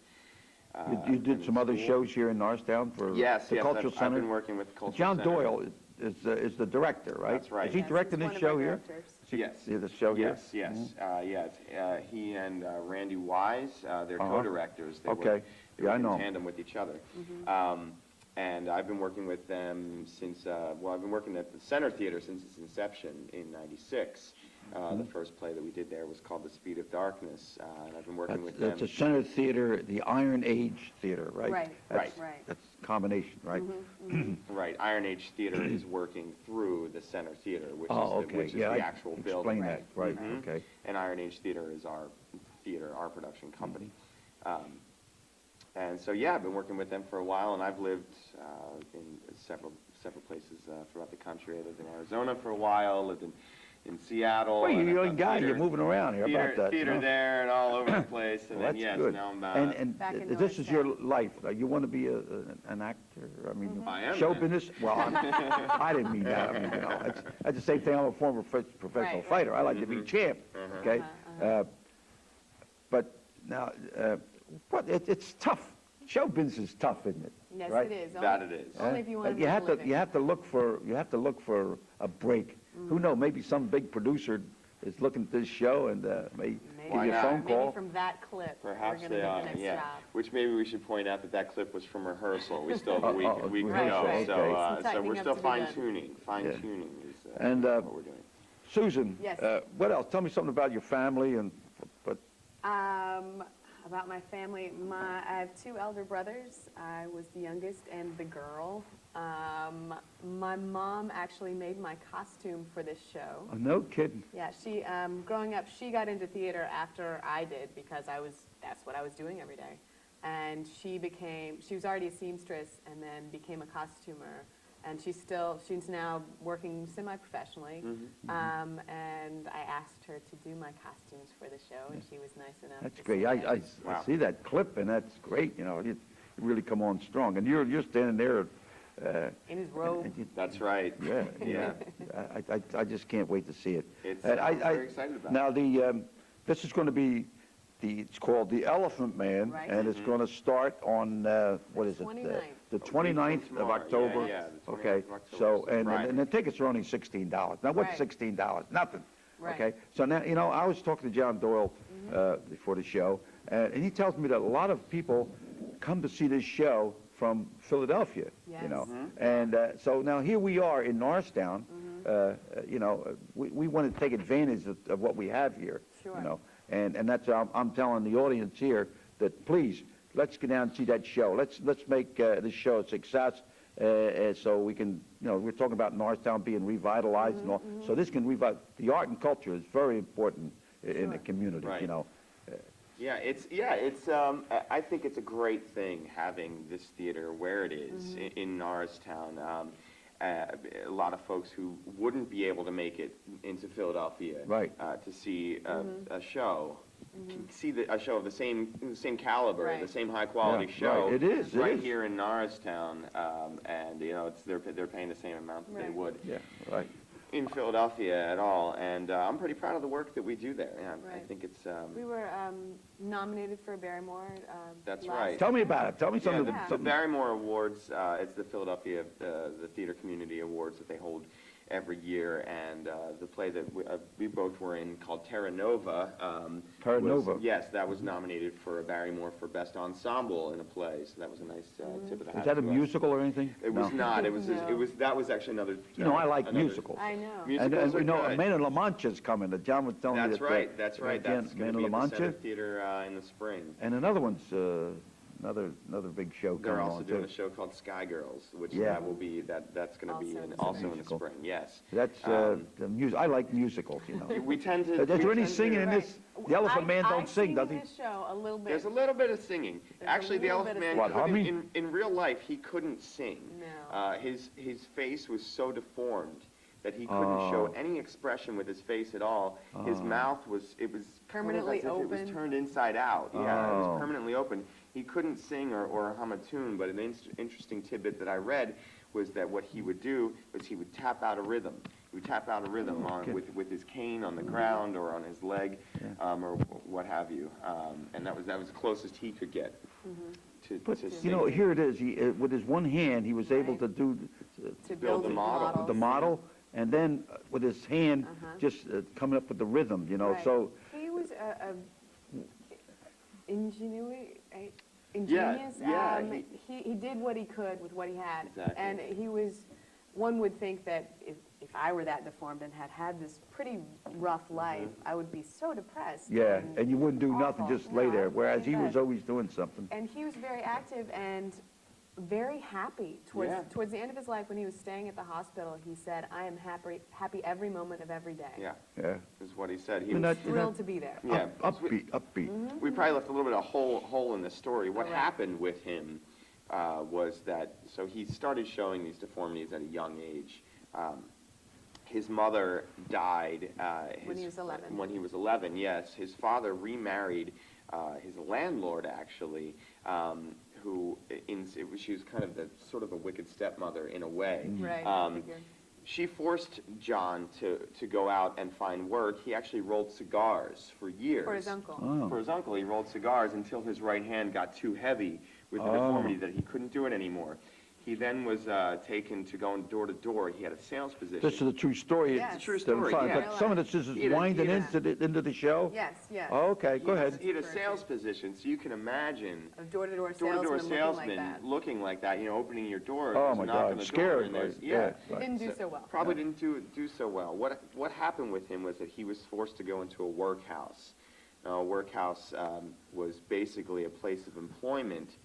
You did in some other school. shows here in Norristown for Yes, the yes, Cultural I've Center? been working with the Cultural John Center. Doyle is the director, right? That's right. Is he Yes, directing he's this one of show my here? directors. Yes. Yeah, the show here? Yes, yes, yes. He and Randy Wise, they're Uh-huh. co-directors. They Okay. They Yeah, I work know in 'em. tandem with each other. Mm-hmm. And I've been working with them since, I've been working at the Center Theater since its inception in '96. Mm-hmm. The first play that we did there was called The Speed of Darkness, and I've been working with That's them. a Center Theater, the Iron Age Theater, right? Right, That's- right. That's a combination, right? Right, Iron Age Theater is working through the Center Theater, which Oh, is, okay, which is yeah, the actual building. explain that, right, Mhm. okay. And Iron Age Theater is our theater, our production company. And so, yeah, I've been working with them for a while, and I've lived in several places throughout the country. I lived in Arizona for a while, lived in Seattle. Well, and you're a I've young done guy, theater- you're moving around here, theater, about that. you theater know? there and all over the place, and Well, then, that's yes, good. now I'm Back in this is your Norristown. life. You want to be an actor? I mean, I am. show business? Well, I didn't mean that. I mean, that's the same thing. I'm a former professional Right, fighter. I like to be champ, okay? But now, it's tough. Show business is tough, isn't it? Yes, right? it is. That it is. Only if you want to You make a have to living. you have to look for a break. Who knows? Maybe some big producer is looking at this show and may give Why you a not? phone call. Maybe from that clip, Perhaps we're they going to are, get the next yeah. job. Which maybe we should point out that clip was from rehearsal. We still have a week to rehearsal, go. okay. So, Some so tightening we're up still to be done. fine-tuning. Fine-tuning is And, what we're doing. Susan, Yes. what else? Tell me something about your family and but About my family, I have 2 elder brothers. I was the youngest and the girl. My mom actually made my costume for this show. oh, no kidding. Yeah, she growing up, she got into theater after I did because that's what I was doing every day. And she was already a seamstress and then became a costumer. And she's now working semi-professionally. And I asked her to do my costumes for the show, and she was nice enough. That's to great. say I yes. Wow. see that clip and that's great. You know, you really come on strong. And you're standing there. In his robe. and you- That's right. yeah, Yeah. I just can't wait to see it. It's, And I'm very excited about now this is going to be it's called The Elephant Man, Right. and it's going to start on what is it? 29th. The 29th of tomorrow. October. Yeah, the 29th Okay. of October, So so and Friday. the tickets are only $16. Now what's Right. $16? Nothing. Right. Okay. So now I was talking to John Doyle before the show, and he tells me that a lot of people come to see this show from Philadelphia. You know, Yes. and so now here we are in Norristown. You know, we want to take advantage of what we have here. Sure. You know, And that's, I'm telling the audience here that please, let's get down and see that show. Let's make this show a success, so we can, we're talking about Norristown being revitalized and all. So this can revive, the art and culture is very important in the community, Right. you know. Yeah, I think it's a great thing having this theater where it is in Norristown. A lot of folks who wouldn't be able to make it into Philadelphia Right. To see a show, see a show of the same caliber, Right. the same high quality Yeah, show. right. It is, it right is. here in Norristown, and they're paying the same amount that they Right. would Yeah, right. in Philadelphia at all. And I'm pretty proud of the work that we do there. Yeah, I Right. think it's We were nominated for a Barrymore. That's last right. Tell me about it. Tell me Yeah, something. the something. Barrymore Awards, it's the Philadelphia, the Theater Community Awards that they hold every year, and the play that we both were in called Terra Nova. Terra Nova. Yes, that was nominated for a Barrymore for Best Ensemble in a play, so that was a nice tip of the hat. Is that a to us. musical or anything? It was No. not. It was. No. That was actually another. I like another- musicals. I know. Musicals And we are know good. Man of La Mancha's coming. John was telling me That's that. right. That's right. That's Man going to of be La at the Center Mancha. Theater in the spring. And another one's another big show They're coming also on doing too. a show called Sky Girls, which Yeah. that will be that's going to be Also in the also in the Musical. spring. Yes. That's the music. I like musicals. We tend to. Is there we any tend to- singing in this? The Elephant Man don't I've sing, seen does he? in this show a little bit. There's a little bit of singing. There's a Actually, the little bit Elephant of Man, What, couldn't- humming? in real life, he couldn't sing. No. His face was so deformed that he couldn't show any expression with his face at all. His mouth was Permanently kind of as if it was open. turned inside out. Yeah, it Oh. was permanently open. He couldn't sing or hum a tune, but an interesting tidbit that I read was that what he would do was he would tap out a rhythm. He would tap out a rhythm with his cane on the ground or on his leg, or what have you. And that was the closest he could get to But singing. here it is. He, with his one hand, he was able Right. to do To build the model. the model, and then with his hand, just coming up with the rhythm. Right. So He was a ingenious. yeah, He did what he could with what he had. Exactly. And he was, one would think that if I were that deformed and had this pretty rough life, I would be so depressed. yeah, and you wouldn't do nothing, awful. just lay No, there. I'd Whereas lay he in was bed. always doing something. And he was very active and very happy. Yeah. Towards the end of his life, when he was staying at the hospital, he said, "I am happy every moment of every day." Yeah, Yeah, is what he said. He You're was not- Thrilled to be there. Yeah. upbeat. We probably left a little bit of hole in the story. What Correct. happened with him was that, so he started showing these deformities at a young age. His mother died. When he was 11. When he was 11, yes. His father remarried his landlord, actually, who, she was kind of the sort of a wicked stepmother in a way. Right. I figured. She forced John to go out and find work. He actually rolled cigars for years. For his uncle. Oh. For his uncle, he rolled cigars until his right hand got too heavy with the deformity that he couldn't do it anymore. He then was taken to going door to door. He had a sales position. This is a true story. Yes. It's a true story, yeah. But some of this is He had a- winding he had into the show. Yes, yes. Oh, okay, go He had- ahead. He had a sales position, so you can imagine A door-to-door door-to-door salesman salesman looking like that. opening your door, Oh, there's a my knock on God, the scary, door, and there's, right, yeah. yeah. It didn't do so well. Probably didn't do so well. What happened with him was that he was forced to go into a workhouse. Now, a workhouse was basically a place of employment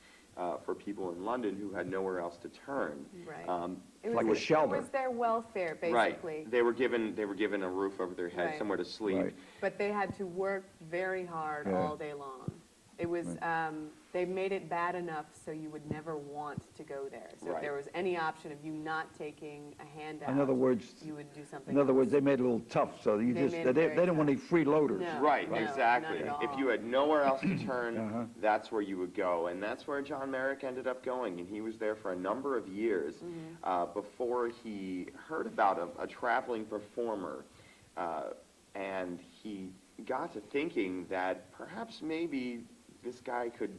for people in London who had nowhere else to turn. Right. It like a shelter. It was their welfare, basically. Right. They were given a roof over their head, Right. somewhere to sleep. Right. But they had to work very hard Yeah. all day long. It was, they made it bad enough so you would never want to go there. So if Right. there was any option of you not taking a handout, In other words, you would do something In other else. words, they made it a little tough, so you They just made they it very didn't want any tough. freeloaders. No. Right, No, exactly. not at If you all. had nowhere else to turn, Uh-huh. that's where you would go. And that's where John Merrick ended up going. And he was there for a number of years before he heard about a traveling performer. And he got to thinking that perhaps maybe this guy could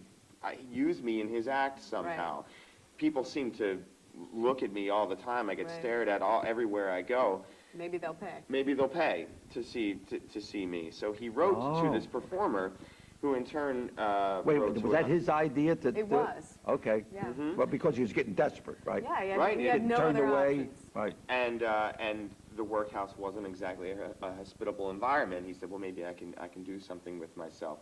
use me in his act somehow. People seem to look at me all the time. I get Right. stared at everywhere I go. Maybe they'll pay. Maybe they'll pay to see me. So he wrote to Oh. this performer, who in turn Wait, wrote was to that a- his idea to? It was. Okay. Yeah. Mm-hmm. But because he was getting desperate, right? Yeah, Right, he he had had no Turned other away, options. right? and the workhouse wasn't exactly a hospitable environment. He said, well, maybe I can do something with myself.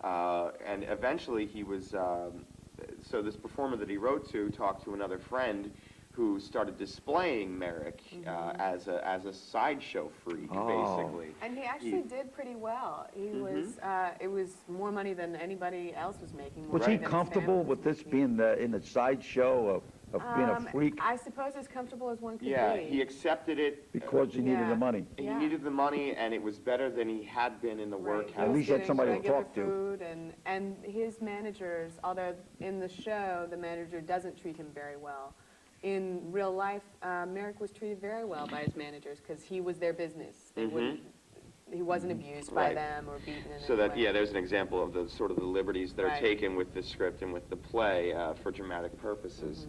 And eventually he was, so this performer that he wrote to talked to another friend who started displaying Merrick as a sideshow freak, basically. And he actually did pretty well. He was, it was more money than anybody else was making. Was he comfortable with this being in the sideshow of being a freak? I suppose as comfortable as one could Yeah, be. he accepted it. Because he needed Yeah. the money. He Yeah. needed the money, and it was better than he had been in the Right. workhouse. At least he had Getting somebody to regular talk to. food and his managers, although in the show the manager doesn't treat him very well, in real life, Merrick was treated very well by his managers because he was their business. They wouldn't, he wasn't abused by Right. them or beaten in So any that, way. yeah, there's an example of the sort of the liberties that are Right. taken with the script and with the play for dramatic purposes.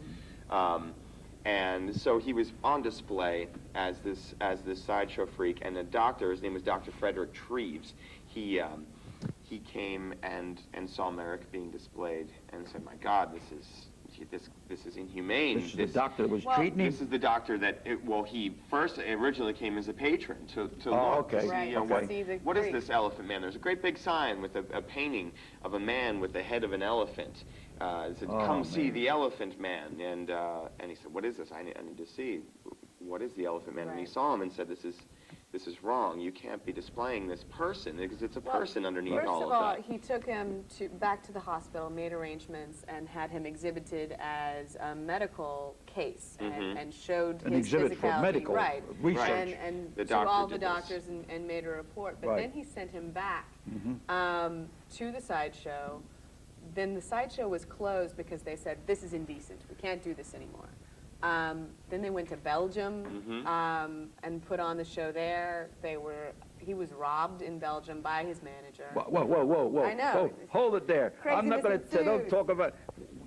And so he was on display as this sideshow freak, and the doctor, his name was Dr. Frederick Treves. He came and saw Merrick being displayed and said, "My God, this is inhumane. This is the doctor that was Well, treating him? This is the doctor that, he first originally came as a patron to Oh, look, okay. to see, Right, you know, to see the what is freak. this elephant man? There's a great big sign with a painting of a man with the head of an elephant. It said, Oh, come see man. the elephant man. And he said, what is this? I need to see. What is the elephant man? And he Right. saw him and said, this is wrong. You can't be displaying this person because it's a person underneath First all of of all, that. he took him back to the hospital, made arrangements, and had him exhibited as a medical case and showed An his exhibit for physicality. medical right. research. And The to all doctor the did this. doctors and made a report. But Right. then he sent him back to the sideshow. Then the sideshow was closed because they said, this is indecent. We can't do this anymore. Then they went to Belgium and put on the show there. He was robbed in Belgium by his manager. Whoa. I know. Whoa, hold it there. I'm not going Craziness to, don't ensued. talk about,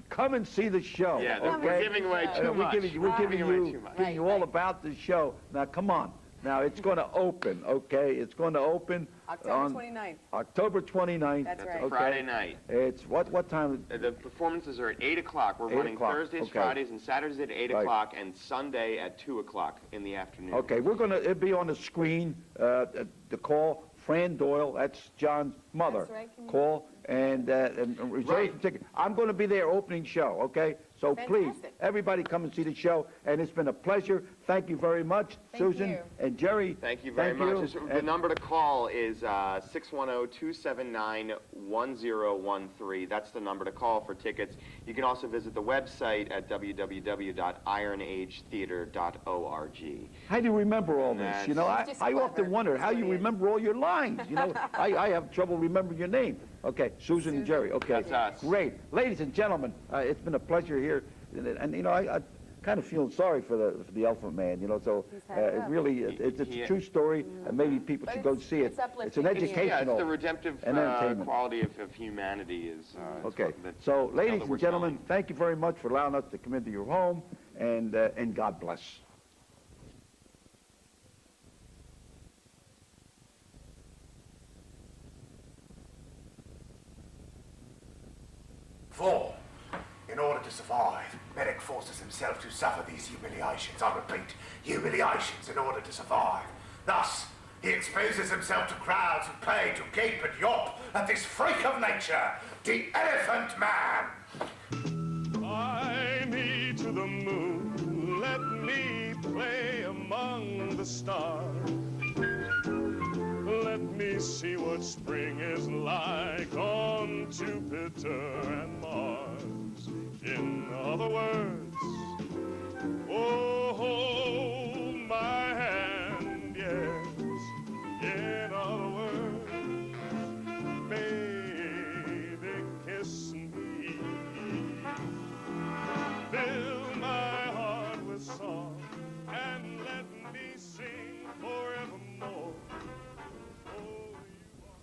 come and see the show. Yeah, okay? we're giving away too much. We're giving away you, too much. giving you all about the show. Now, come on. Now, it's going to open, okay? It's going to open October on 29th. October 29th. That's That's right. a Friday night. It's, what time? The performances are at 8 o'clock. We're 8 running o'clock, Thursdays, okay. Fridays, and Saturdays at 8 Right. o'clock, and Sunday at 2 o'clock in the afternoon. Okay, it'll be on the screen, the call, Fran Doyle, that's John's mother. That's right, can you- Call and reserve Right. the ticket. I'm going to be there opening show, okay? So please, Fantastic. everybody come and see the show, and it's been a pleasure. Thank you very much, Thank Susan you. and Jerry. Thank you very much. The And- number to call is 610-279-1013. That's the number to call for tickets. You can also visit the website at www.ironagetheater.org. How do you remember all this? You know, Just I often clever. wonder how you Brilliant. remember all your lines. You know, I have trouble remembering your name. Okay, Susan and Jerry. Okay, That's us. great, ladies and gentlemen. It's been a pleasure here, and you know, I kind of feel sorry for the Elephant Man. You know, so He's had it up. it's a Yeah. true story, and maybe people But should go it's- see it. it's uplifting. It's an Yeah, Yeah, it's educational. the redemptive and entertainment. quality of humanity is it's Okay, what that- so that ladies we're and gentlemen, telling. thank you very much for allowing us to come into your home, and God bless. For, in order to survive, Merrick forces himself to suffer these humiliations. I repeat, humiliations in order to survive. Thus, he exposes himself to crowds who pay to gape and yawp at this freak of nature, the Elephant Man. Fly me to the moon, let me play among the stars. Let me see what spring is like on Jupiter and Mars. In other words, oh, hold my hand, yes. In other words, baby, kiss me. Fill my heart with song and let me sing forevermore. Oh, you are.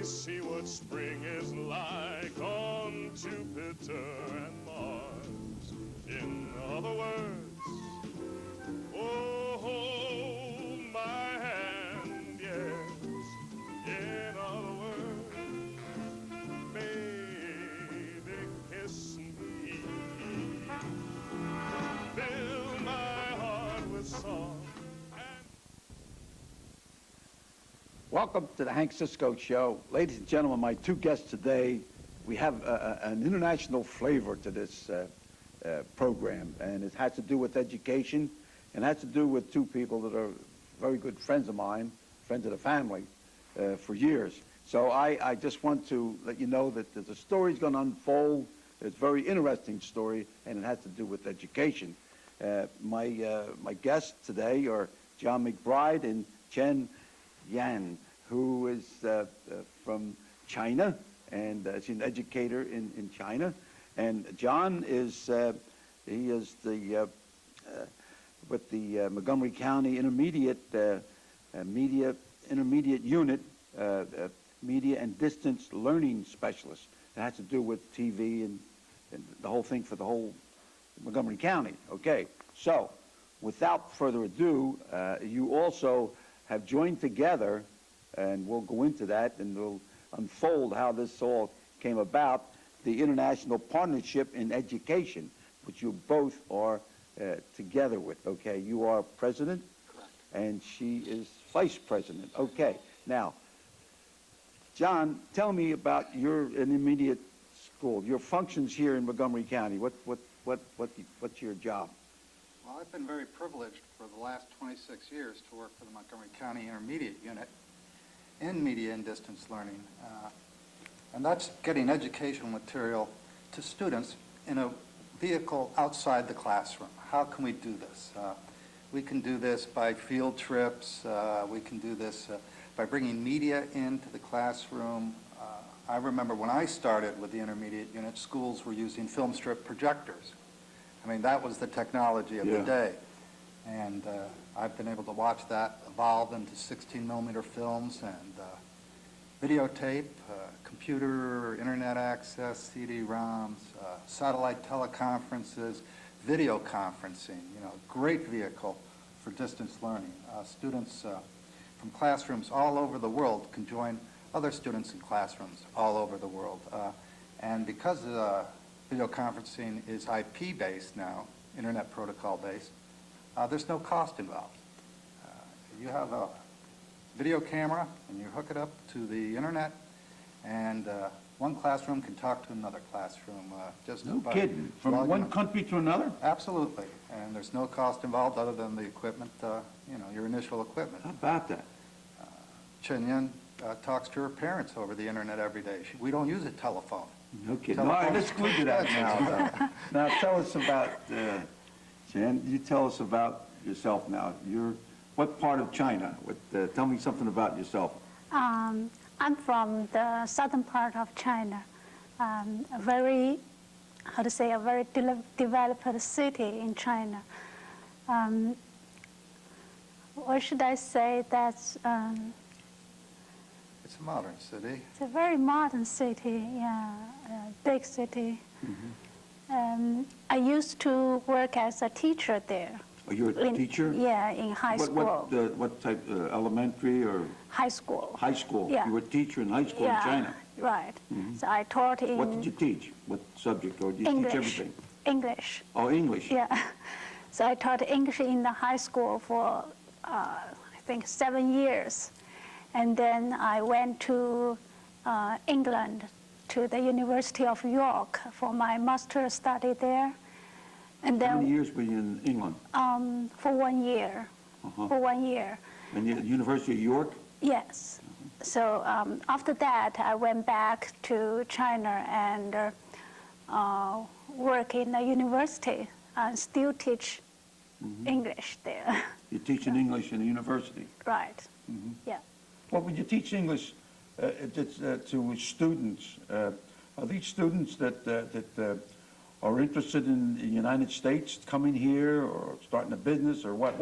me see what spring is like on Jupiter and Mars. In other words, oh, hold my hand, yes. In other words, baby, kiss me. Fill my heart with song. Welcome to the Hank Cisco Show. Ladies and gentlemen, my two guests today, we have an international flavor to this program, and it has to do with education, and has to do with two people that are very good friends of mine, friends of the family, for years. So I just want to let you know that the story's going to unfold. It's a very interesting story, and it has to do with education. My guests today are John McBride and Chen Yan, who is from China, and she's an educator in China. And John is, he is the, with the Montgomery County Intermediate Intermediate Unit, Media and Distance Learning Specialist. It has to do with TV and the whole thing for the whole Montgomery County. Okay, so without further ado, you also have joined together, and we'll go into that and we'll unfold how this all came about, the International Partnership in Education, which you both are together with. Okay, you are president. Correct. And she is vice president. Okay, now, John, tell me about your intermediate school, your functions here in Montgomery County. What's your job? Well, I've been very privileged for the last 26 years to work for the Montgomery County Intermediate Unit in Media and Distance Learning. And that's getting educational material to students in a vehicle outside the classroom. How can we do this? We can do this by field trips. We can do this by bringing media into the classroom. I remember when I started with the Intermediate Unit, schools were using film strip projectors. I mean, that was the technology of the day. And I've been able to watch that evolve into 16-millimeter films and videotape, computer, internet access, CD-ROMs, satellite teleconferences, video conferencing, great vehicle for distance learning. Students from classrooms all over the world can join other students in classrooms all over the world. And because video conferencing is IP-based now, internet protocol-based, there's no cost involved. You have a video camera and you hook it up to the internet, and one classroom can talk to another classroom. Just No by kidding. From logging one on. country to another? Absolutely. And there's no cost involved other than the equipment, your initial equipment. How about that? Chen Yen talks to her parents over the internet every day. We don't use a telephone. No kidding. All right, let's go to that now. Now tell us about, Jen, you tell us about yourself now. What part of China? Tell me something about yourself. I'm from the southern part of China, a very developed city in China. What should I say? That's It's a modern city. it's a very modern city, big city. I used to work as a teacher there. Oh, you're a teacher? Yeah, in high school. What type, elementary or High school. high school? Yeah. You were a teacher in high school in China. Right. So I taught in What did you teach? What subject? Or did you teach everything? English. Oh, English. Yeah. So I taught English in the high school for, I think, 7 years. And then I went to England, to the University of York for my master's study there. And How many then years were you in England? for 1 year. For 1 year. And the University of York? Yes. So after that, I went back to China and work in the university and still teach English there. You teach in English in the university. Right. Yeah. What would you teach English to students? Are these students that are interested in the United States coming here or starting a business or what?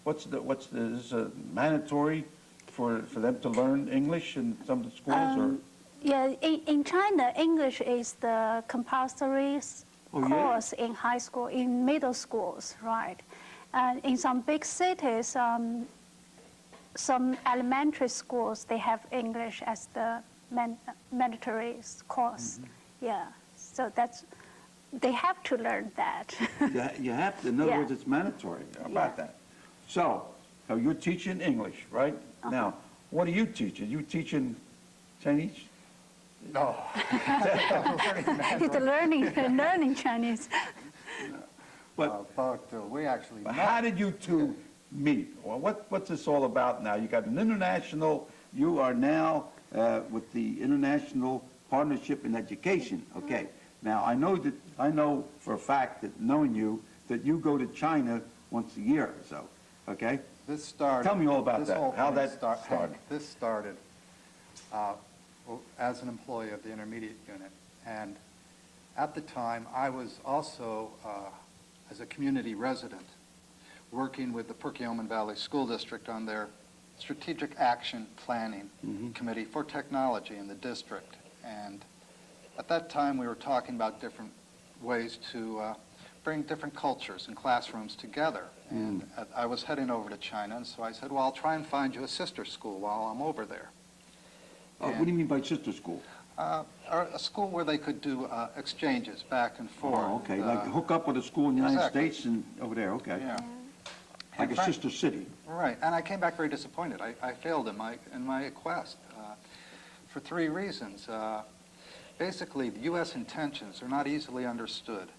Is this a mandatory for them to learn English in some of the schools, or? Yeah, in China, English is the compulsory Oh, yeah? course in high school, in middle schools, right? And in some big cities, some elementary schools, they have English as the mandatory course. Yeah, so they have to learn that. You have to, in other Yeah. words, it's mandatory. How about Yeah. that? So you're teaching English, right? Now, what are you teaching? You teaching Chinese? No. He's learning Chinese. But We actually met. how did you two meet? Well, what's this all about now? You got an international, you are now with the International Partnership in Education. Okay. Now, I know for a fact that knowing you, that you go to China once a year or so, okay? This started. Tell me all about this that, whole how thing that started. Hank, this started as an employee of the intermediate unit. And at the time, I was also, as a community resident, working with the Perkiomen Valley School District on their Strategic Action Planning Committee for Technology in the district. And at that time, we were talking about different ways to bring different cultures and classrooms together. And I was heading over to China, and so I said, well, I'll try and find you a sister school while I'm over there. What do you mean by sister school? Or a school where they could do exchanges back and forth. Oh, okay, like hook up with a school in the United Exactly. States and over there, okay. Yeah. Like In a fact- sister city. Right, and I came back very disappointed. I failed in my quest for three reasons. Basically, the U.S. intentions are not easily understood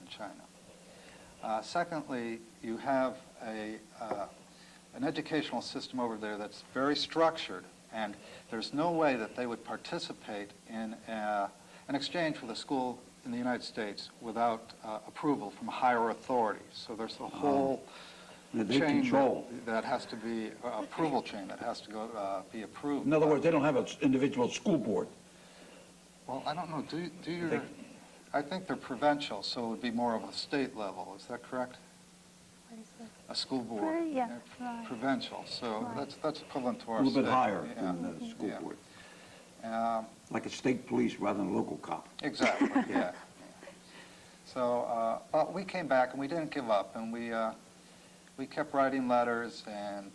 in China. Secondly, you have an educational system over there that's very structured, and there's no way that they would participate in an exchange with a school in the United States without approval from a higher authority. So there's a whole They chain control. that has to be, approval chain that has to go, be approved. In other words, they don't have an individual school board. Well, I don't know, do you, They- I think they're provincial, so it would be more of a state level, is that correct? A school board? Yeah, right. Provincial, so Right. that's equivalent to A our little bit state. higher Yeah. than the school Yeah. board. Um, Like a state police rather than a local cop. Exactly, yeah. So, but we came back and we didn't give up, and we kept writing letters and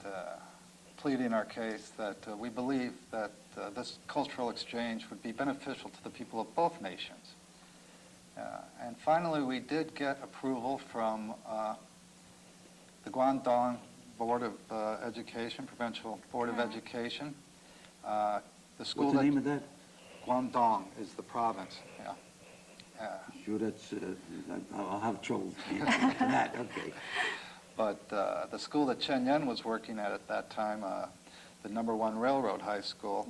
pleading our case that we believe that this cultural exchange would be beneficial to the people of both nations. And finally, we did get approval from the Guangdong Board of Education, Provincial Board of Education. The school What's the name of that? Guangdong is the province, yeah. Sure, that's, I'll have trouble answering to that, okay. But the school that Chen Yen was working at that time, the #1 Railroad High School,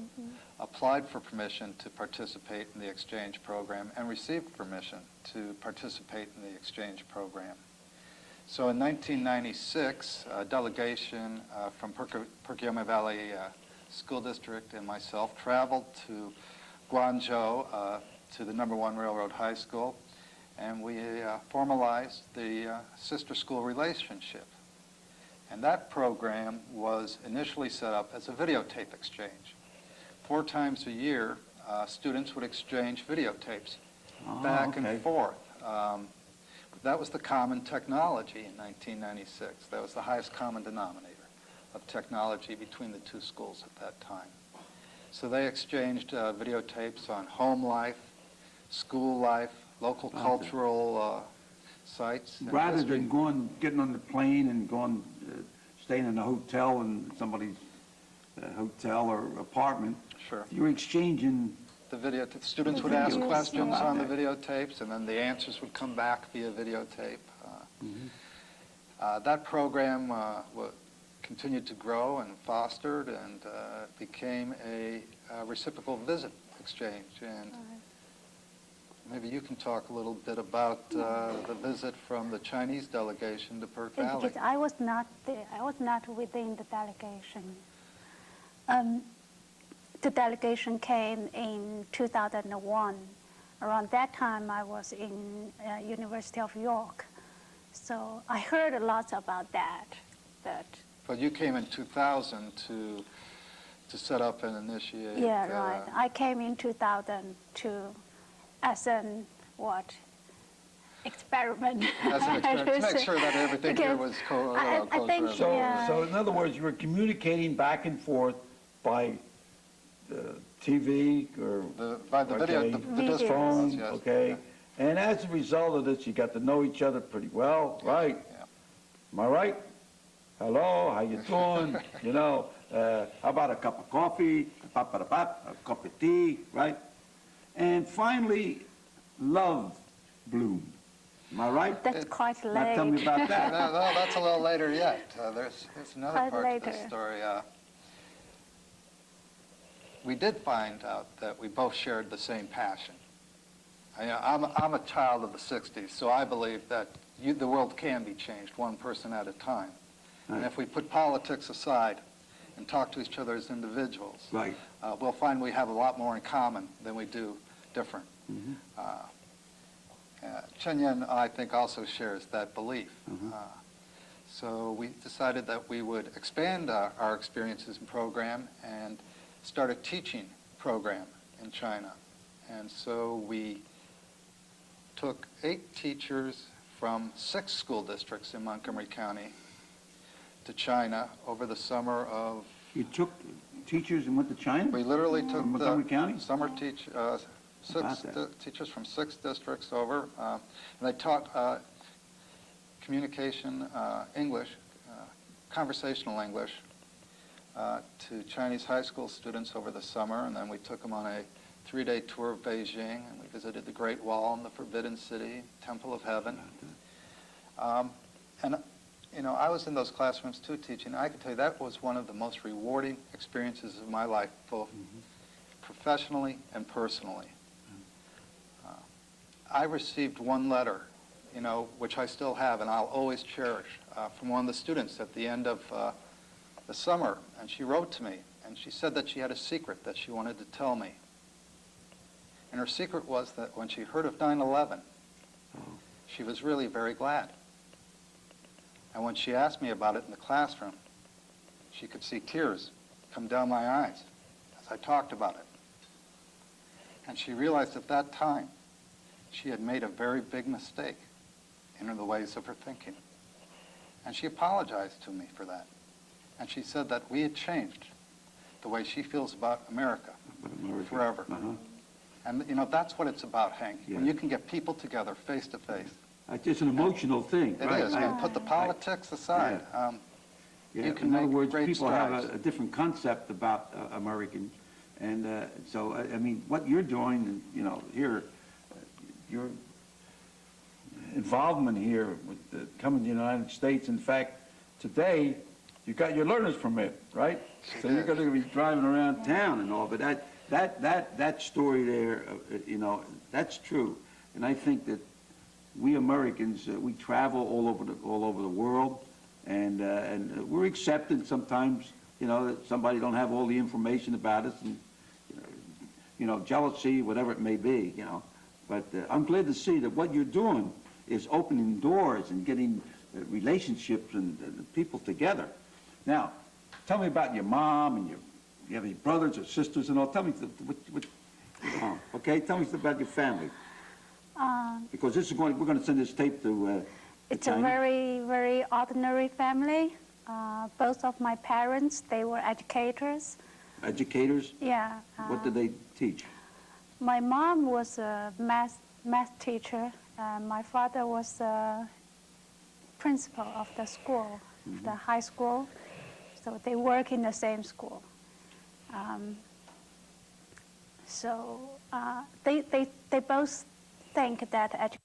applied for permission to participate in the exchange program and received permission to participate in the exchange program. So in 1996, a delegation from Perkiomen Valley School District and myself traveled to Guangzhou to the #1 Railroad High School, and we formalized the sister school relationship. And that program was initially set up as a videotape exchange. 4 times a year, students would exchange videotapes back okay. and forth. That was the common technology in 1996. That was the highest common denominator of technology between the two schools at that time. So they exchanged videotapes on home life, school life, local cultural sites. and Rather history. than getting on the plane and going, staying in a hotel in somebody's hotel or apartment, Sure. you're exchanging. The students The would ask videos, questions yeah. on the videotapes, and then the answers would come back via videotape. That program continued to grow and fostered, and became a reciprocal visit exchange. And maybe you can talk a little bit about the visit from the Chinese delegation to Perk Valley. Because I was not there. I was not within the delegation. The delegation came in 2001. Around that time, I was in University of York. So I heard a lot about that. But you came in 2000 to to set up and initiate. Yeah, right. I came in 2002 as an what? Experiment. As an experiment, to make sure that everything here was I think, So, yeah. so in other words, you were communicating back and forth by TV or by the video, okay, the Videos. phone, yes. okay? Yeah. And as a result of this, you got to know each other pretty well, right? Yeah. Am I right? Hello, how you doing? You know, how about a cup of coffee, a cup of tea, right? And finally, love bloomed. Am I right? That's quite late. Now tell me about that. No, that's a little later yet. There's another Quite part to later. this story. We did find out that we both shared the same passion. I'm a child of the 60s, so I believe that the world can be changed one person at a time. And if we put politics aside and talk to each other as individuals, Right. we'll find we have a lot more in common than we do different. Chen Yen, I think, also shares that belief. So we decided that we would expand our experiences and program and start a teaching program in China. And so we took 8 teachers from 6 school districts in Montgomery County to China over the summer of... You took teachers and went to China? We literally took From Montgomery County? summer teachers from 6 districts over, and they taught communication, English, conversational English, to Chinese high school students over the summer, and then we took them on a 3-day tour of Beijing, and we visited the Great Wall and the Forbidden City, Temple of Heaven. And, you know, I was in those classrooms too teaching. I can tell you that was one of the most rewarding experiences of my life, both professionally and personally. I received one letter, you know, which I still have and I'll always cherish, from one of the students at the end of the summer. And she wrote to me, and she said that she had a secret that she wanted to tell me. And her secret was that when she heard of 9/11, she was really very glad. And when she asked me about it in the classroom, she could see tears come down my eyes as I talked about it. And she realized at that time she had made a very big mistake in the ways of her thinking. And she apologized to me for that. And she said that we had changed the way she feels about America forever. And, you know, that's what it's about, Hank. When you can get people together face to face. It's just an emotional thing. It is. And put the politics aside. You can in other make words, great people strides. have a different concept about Americans. And so, I mean, what you're doing, you know, here, your involvement here with coming to the United States. In fact, today, you got your learner's permit, right? So you're going to be driving around town and all, but that story there, you know, that's true. And I think that we Americans, we travel all over the world, and we're accepted sometimes, you know, that somebody don't have all the information about us, and you know, jealousy, whatever it may be, you know. But I'm glad to see that what you're doing is opening doors and getting relationships and people together. Now, tell me about your mom and you have any brothers or sisters and all. Tell me, okay? Tell me about your family. Because this is we're going to send this tape to It's China. a very, very ordinary family. Both of my parents, they were educators. Educators? Yeah. What did they teach? My mom was a math teacher, and my father was a principal of the school, the high school. So they work in the same school. So they both think that